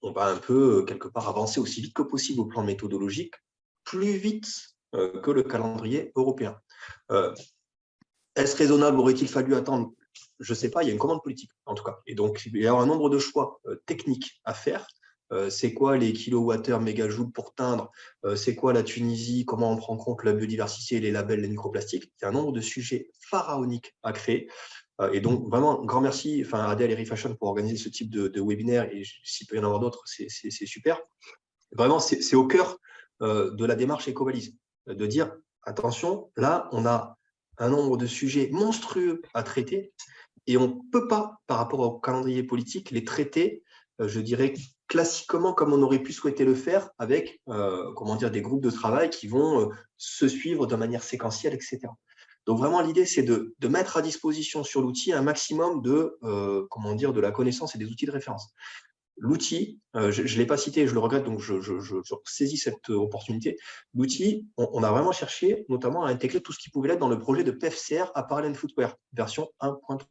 on va un peu, quelque part, avancer aussi vite que possible au plan méthodologique, plus vite que le calendrier européen. Est-ce raisonnable? Aurait-il fallu attendre? Je ne sais pas, il y a une commande politique, en tout cas. Et donc, il y a un nombre de choix techniques à faire. C'est quoi les kilowattheures mégajoules pour teindre? C'est quoi la Tunisie? Comment on prend en compte la biodiversité, les labels, les microplastiques? Il y a un nombre de sujets pharaoniques à créer. Et donc, vraiment, grand merci à Adèle et Refashion pour organiser ce type de webinaire. Et s'il peut y en avoir d'autres, c'est super. Vraiment, c'est au cœur de la démarche Ecobalise, de dire, attention, là, on a un nombre de sujets monstrueux à traiter et on ne peut pas, par rapport au calendrier politique, les traiter, je dirais, classiquement comme on aurait pu souhaiter le faire avec des groupes de travail qui vont se suivre de manière séquentielle, etc. Donc vraiment, l'idée, c'est de mettre à disposition sur l'outil un maximum de la connaissance et des outils de référence. L'outil, je ne l'ai pas cité, je le regrette, donc je saisis cette opportunité. L'outil, on a vraiment cherché notamment à intégrer tout ce qui pouvait l'être dans le projet de PFCR Apparel and Footwear, version 1.3.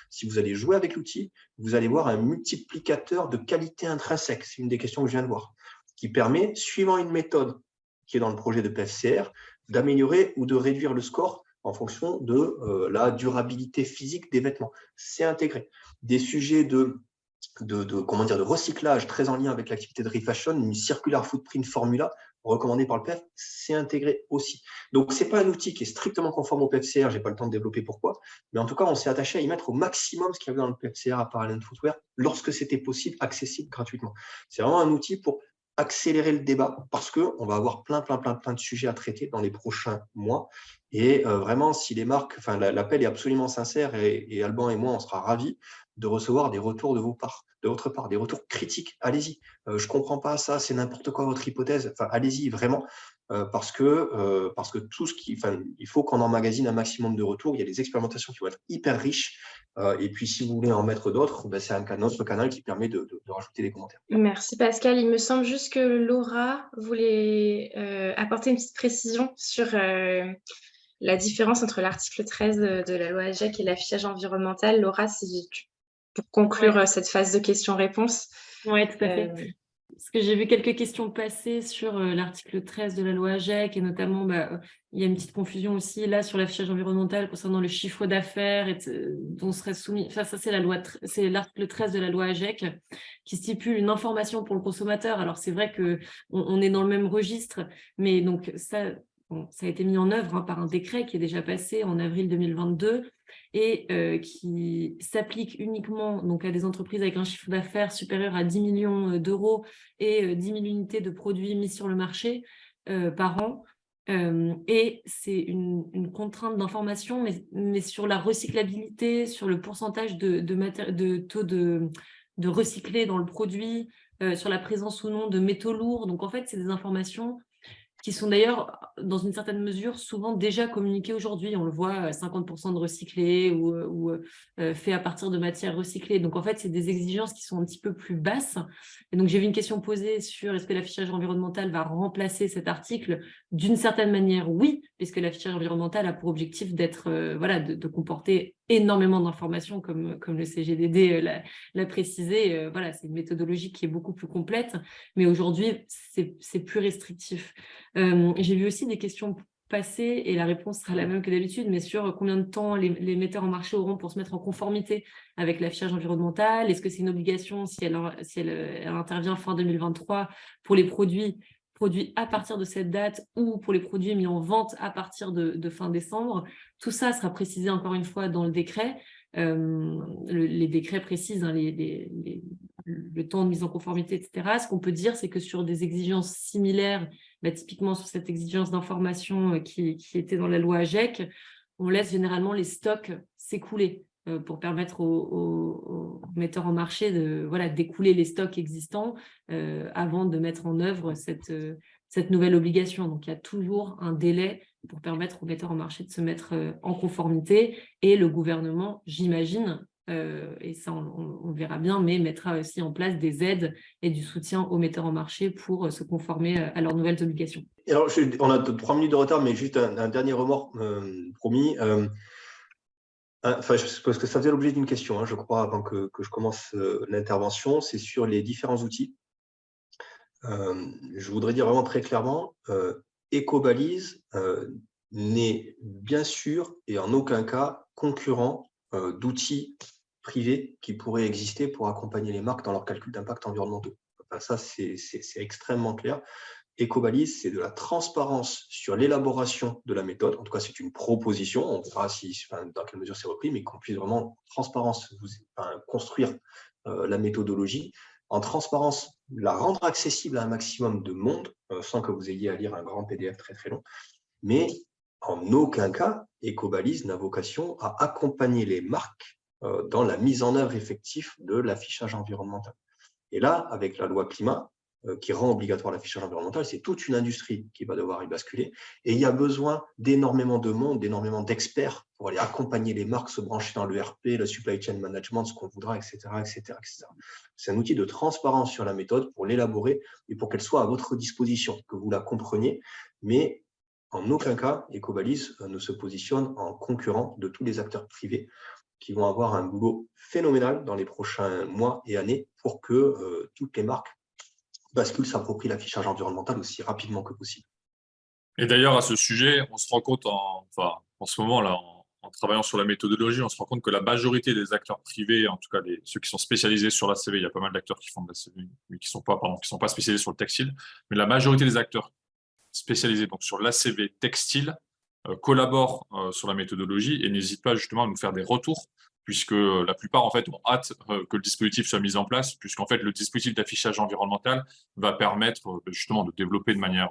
Si vous allez jouer avec l'outil, vous allez voir un multiplicateur de qualité intrinsèque, c'est une des questions que je viens de voir, qui permet, suivant une méthode qui est dans le projet de PFCR, d'améliorer ou de réduire le score en fonction de la durabilité physique des vêtements. C'est intégré. Des sujets de recyclage très en lien avec l'activité de Refashion, une circular footprint formula recommandée par le PEF, c'est intégré aussi. Donc, ce n'est pas un outil qui est strictement conforme au PFCR, je n'ai pas le temps de développer pourquoi, mais en tout cas, on s'est attaché à y mettre au maximum ce qu'il y avait dans le PFCR Apparel and Footwear lorsque c'était possible, accessible gratuitement. C'est vraiment un outil pour accélérer le débat parce qu'on va avoir plein de sujets à traiter dans les prochains mois. Et vraiment, si les marques, enfin, l'appel est absolument sincère et Alban et moi, on sera ravis de recevoir des retours de votre part, des retours critiques. Allez-y, je ne comprends pas ça, c'est n'importe quoi votre hypothèse. Enfin, allez-y vraiment, parce que tout ce qui, enfin, il faut qu'on emmagasine un maximum de retours. Il y a des expérimentations qui vont être hyper riches. Et puis, si vous voulez en mettre d'autres, ben, c'est notre canal qui permet de rajouter des commentaires. Merci Pascal. Il me semble juste que Laura voulait apporter une petite précision sur la différence entre l'article 13 de la loi AGEC et l'affichage environnemental. Laura, pour conclure cette phase de questions-réponses. Oui, tout à fait. Parce que j'ai vu quelques questions passer sur l'article 13 de la loi AGEC et notamment, il y a une petite confusion aussi là sur l'affichage environnemental concernant le chiffre d'affaires dont serait soumis. Enfin, ça, c'est l'article 13 de la loi AGEC qui stipule une information pour le consommateur. Alors, c'est vrai qu'on est dans le même registre, mais donc ça a été mis en œuvre par un décret qui est déjà passé en avril 2022 et qui s'applique uniquement donc, à des entreprises avec un chiffre d'affaires supérieur à 10 millions d'euros et 10 000 unités de produits mis sur le marché par an. Et c'est une contrainte d'information, mais sur la recyclabilité, sur le pourcentage de taux de recyclé dans le produit, sur la présence ou non de métaux lourds. Donc, en fait, c'est des informations qui sont d'ailleurs, dans une certaine mesure, souvent déjà communiquées aujourd'hui. On le voit, 50% de recyclés ou fait à partir de matières recyclées. Donc, en fait, c'est des exigences qui sont un petit peu plus basses. Et donc, j'ai vu une question posée sur est-ce que l'affichage environnemental va remplacer cet article? D'une certaine manière, oui, puisque l'affichage environnemental a pour objectif d'être, de comporter énormément d'informations, comme le CGDD l'a précisé. C'est une méthodologie qui est beaucoup plus complète, mais aujourd'hui, c'est plus restrictif. J'ai vu aussi des questions passer et la réponse sera la même que d'habitude, mais sur combien de temps les metteurs en marché auront pour se mettre en conformité avec l'affichage environnemental. Est-ce que c'est une obligation si elle intervient fin 2023 pour les produits à partir de cette date ou pour les produits mis en vente à partir de fin décembre? Tout ça sera précisé encore une fois dans le décret. Les décrets précisent le temps de mise en conformité, etc. Ce qu'on peut dire, c'est que sur des exigences similaires, typiquement sur cette exigence d'information qui était dans la loi AGEC, on laisse généralement les stocks s'écouler pour permettre aux metteurs en marché d'écouler les stocks existants avant de mettre en œuvre cette nouvelle obligation. Donc, il y a toujours un délai pour permettre aux metteurs en marché de se mettre en conformité. Et le gouvernement, j'imagine, et ça on verra bien, mais mettra aussi en place des aides et du soutien aux metteurs en marché pour se conformer à leurs nouvelles obligations. Alors, on a 3 minutes de retard, mais juste un dernier remords promis. Parce que ça faisait l'objet d'une question, je crois, avant que je commence l'intervention, c'est sur les différents outils. Je voudrais dire vraiment très clairement, Ecobalise n'est bien sûr et en aucun cas concurrent d'outils privés qui pourraient exister pour accompagner les marques dans leur calcul d'impact environnementaux. Enfin, ça, c'est extrêmement clair. Ecobalise, c'est de la transparence sur l'élaboration de la méthode. En tout cas, c'est une proposition. On verra dans quelle mesure c'est repris, mais qu'on puisse vraiment, transparence, construire la méthodologie. En transparence, la rendre accessible à un maximum de monde, sans que vous ayez à lire un grand PDF très très long. Mais en aucun cas, Ecobalise n'a vocation à accompagner les marques dans la mise en œuvre effective de l'affichage environnemental. Et là, avec la loi climat, qui rend obligatoire l'affichage environnemental, c'est toute une industrie qui va devoir y basculer. Et il y a besoin d'énormément de monde, d'énormément d'experts pour aller accompagner les marques, se brancher dans l'ERP, le supply chain management, ce qu'on voudra, etc., etc., etc. C'est un outil de transparence sur la méthode pour l'élaborer et pour qu'elle soit à votre disposition, que vous la compreniez. Mais en aucun cas, Ecobalise ne se positionne en concurrent de tous les acteurs privés qui vont avoir un boulot phénoménal dans les prochains mois et années pour que toutes les marques basculent, s'approprient l'affichage environnemental aussi rapidement que possible. Et d'ailleurs, à ce sujet, on se rend compte en ce moment, là, en travaillant sur la méthodologie, on se rend compte que la majorité des acteurs privés, en tout cas ceux qui sont spécialisés sur l'ACV, il y a pas mal d'acteurs qui font de l'ACV, mais qui sont pas spécialisés sur le textile, mais la majorité des acteurs spécialisés donc, sur l'ACV textile collaborent sur la méthodologie et n'hésitent pas justement à nous faire des retours, puisque la plupart en fait ont hâte que le dispositif soit mis en place, puisqu'en fait le dispositif d'affichage environnemental va permettre justement de développer de manière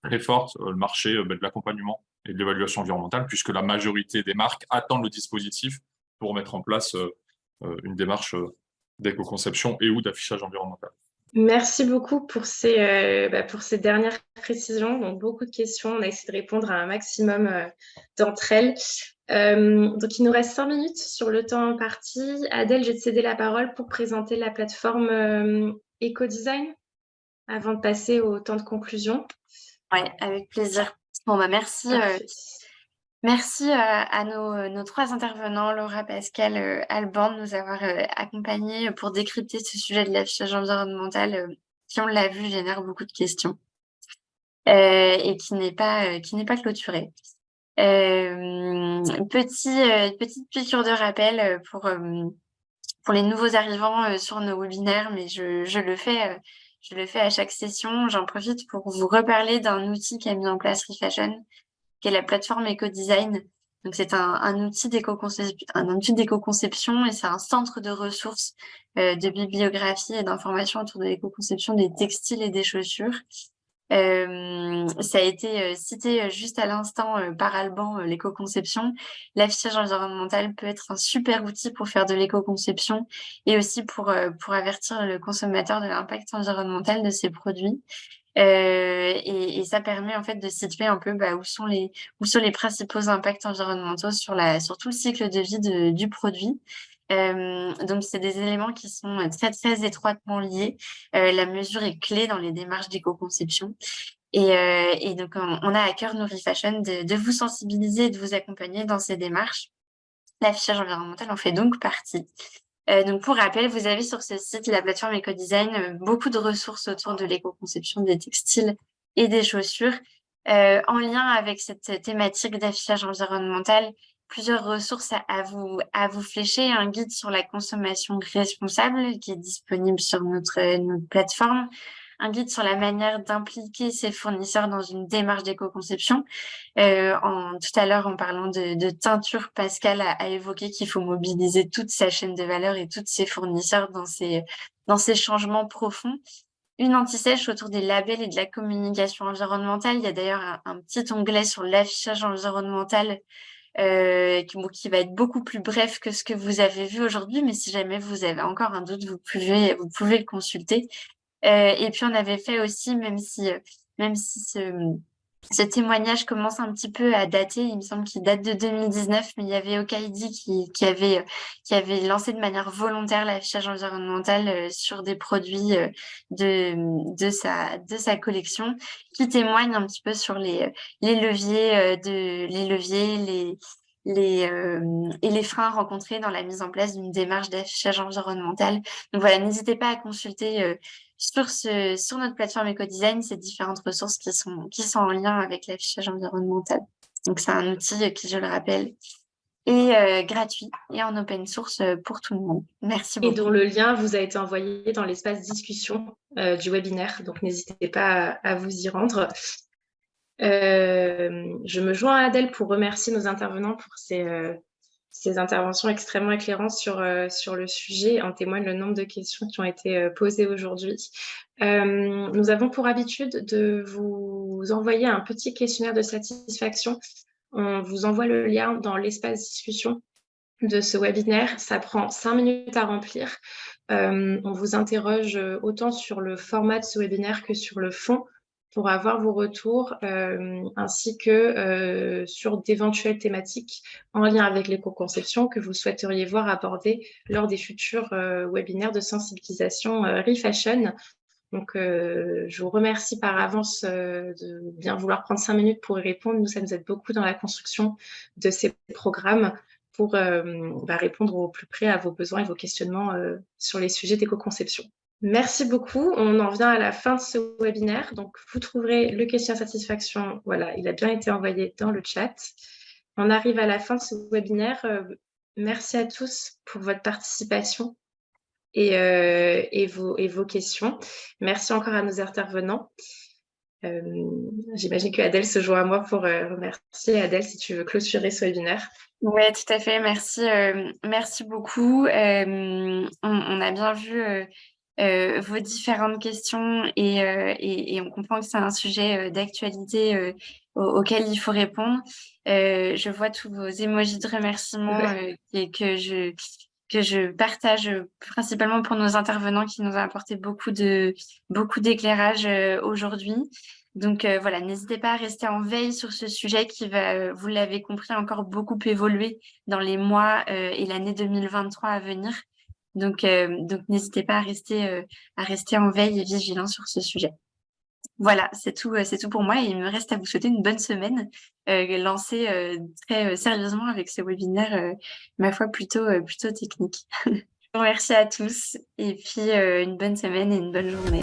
très forte le marché de l'accompagnement et de l'évaluation environnementale, puisque la majorité des marques attendent le dispositif pour mettre en place une démarche d'éco-conception et ou d'affichage environnemental. Merci beaucoup pour ces dernières précisions. Donc, beaucoup de questions. On a essayé de répondre à un maximum d'entre elles. Donc, il nous reste 5 minutes sur le temps imparti. Adèle, je vais te céder la parole pour présenter la plateforme Ecodesign avant de passer au temps de conclusion. Oui, avec plaisir. Bon, merci. Merci à nos 3 intervenants, Laura, Pascal, Alban, de nous avoir accompagnés pour décrypter ce sujet de l'affichage environnemental qui, on l'a vu, génère beaucoup de questions et qui n'est pas clôturé. Petite piqûre de rappel pour les nouveaux arrivants sur nos webinaires, mais je le fais à chaque session. J'en profite pour vous reparler d'un outil qu'a mis en place Refashion, qui est la plateforme Ecodesign. Donc, c'est un outil d'éco-conception et c'est un centre de ressources de bibliographie et d'informations autour de l'éco-conception des textiles et des chaussures. Ça a été cité juste à l'instant par Alban, l'éco-conception. L'affichage environnemental peut être un super outil pour faire de l'éco-conception et aussi pour avertir le consommateur de l'impact environnemental de ses produits. Et ça permet en fait de situer un peu où sont les principaux impacts environnementaux sur tout le cycle de vie du produit. Donc c'est des éléments qui sont très très étroitement liés. La mesure est clé dans les démarches d'éco-conception. Et donc on a à cœur nous Refashion de vous sensibiliser et de vous accompagner dans ces démarches. L'affichage environnemental en fait donc partie. Donc, pour rappel, vous avez sur ce site, la plateforme Ecodesign, beaucoup de ressources autour de l'éco-conception des textiles et des chaussures. En lien avec cette thématique d'affichage environnemental, plusieurs ressources à vous flécher. Un guide sur la consommation responsable qui est disponible sur notre plateforme. Un guide sur la manière d'impliquer ses fournisseurs dans une démarche d'éco-conception. Tout à l'heure, en parlant de teinture, Pascal a évoqué qu'il faut mobiliser toute sa chaîne de valeur et tous ses fournisseurs dans ces changements profonds. Une anti-sèche autour des labels et de la communication environnementale. Il y a d'ailleurs un petit onglet sur l'affichage environnemental qui va être beaucoup plus bref que ce que vous avez vu aujourd'hui, mais si jamais vous avez encore un doute, vous pouvez le consulter. Et puis on avait fait aussi, même si ce témoignage commence un petit peu à dater, il me semble qu'il date de 2019, mais il y avait Okaidi qui avait lancé de manière volontaire l'affichage environnemental sur des produits de sa collection, qui témoigne un petit peu sur les leviers et les freins rencontrés dans la mise en place d'une démarche d'affichage environnemental. Donc voilà, n'hésitez pas à consulter sur notre plateforme Ecodesign ces différentes ressources qui sont en lien avec l'affichage environnemental. Donc c'est un outil qui, je le rappelle, est gratuit et en open source pour tout le monde. Merci beaucoup. Et dont le lien vous a été envoyé dans l'espace discussion du webinaire, donc n'hésitez pas à vous y rendre. Je me joins à Adèle pour remercier nos intervenants pour ces interventions extrêmement éclairantes sur le sujet. En témoigne le nombre de questions qui ont été posées aujourd'hui. Nous avons pour habitude de vous envoyer un petit questionnaire de satisfaction. On vous envoie le lien dans l'espace discussion de ce webinaire. Ça prend 5 minutes à remplir. On vous interroge autant sur le format de ce webinaire que sur le fond pour avoir vos retours, ainsi que sur d'éventuelles thématiques en lien avec l'éco-conception que vous souhaiteriez voir abordées lors des futurs webinaires de sensibilisation ReFashion. Donc, je vous remercie par avance de bien vouloir prendre 5 minutes pour y répondre. Nous, ça nous aide beaucoup dans la construction de ces programmes pour répondre au plus près à vos besoins et vos questionnements sur les sujets d'éco-conception. Merci beaucoup. On en vient à la fin de ce webinaire. Donc, vous trouverez le questionnaire satisfaction. Voilà, il a bien été envoyé dans le chat. On arrive à la fin de ce webinaire. Merci à tous pour votre participation et vos questions. Merci encore à nos intervenants. J'imagine que Adèle se joint à moi pour remercier. Adèle, si tu veux clôturer ce webinaire. Oui, tout à fait. Merci beaucoup. On a bien vu vos différentes questions et on comprend que c'est un sujet d'actualité auquel il faut répondre. Je vois tous vos émojis de remerciement et que je partage principalement pour nos intervenants qui nous ont apporté beaucoup d'éclairage aujourd'hui. Donc voilà, n'hésitez pas à rester en veille sur ce sujet qui va, vous l'avez compris, encore beaucoup évoluer dans les mois et l'année 2023 à venir. Donc n'hésitez pas à rester en veille et vigilant sur ce sujet. Voilà, c'est tout pour moi et il me reste à vous souhaiter une bonne semaine lancée très sérieusement avec ce webinaire, ma foi, plutôt technique. Je vous remercie à tous et puis une bonne semaine et une bonne journée.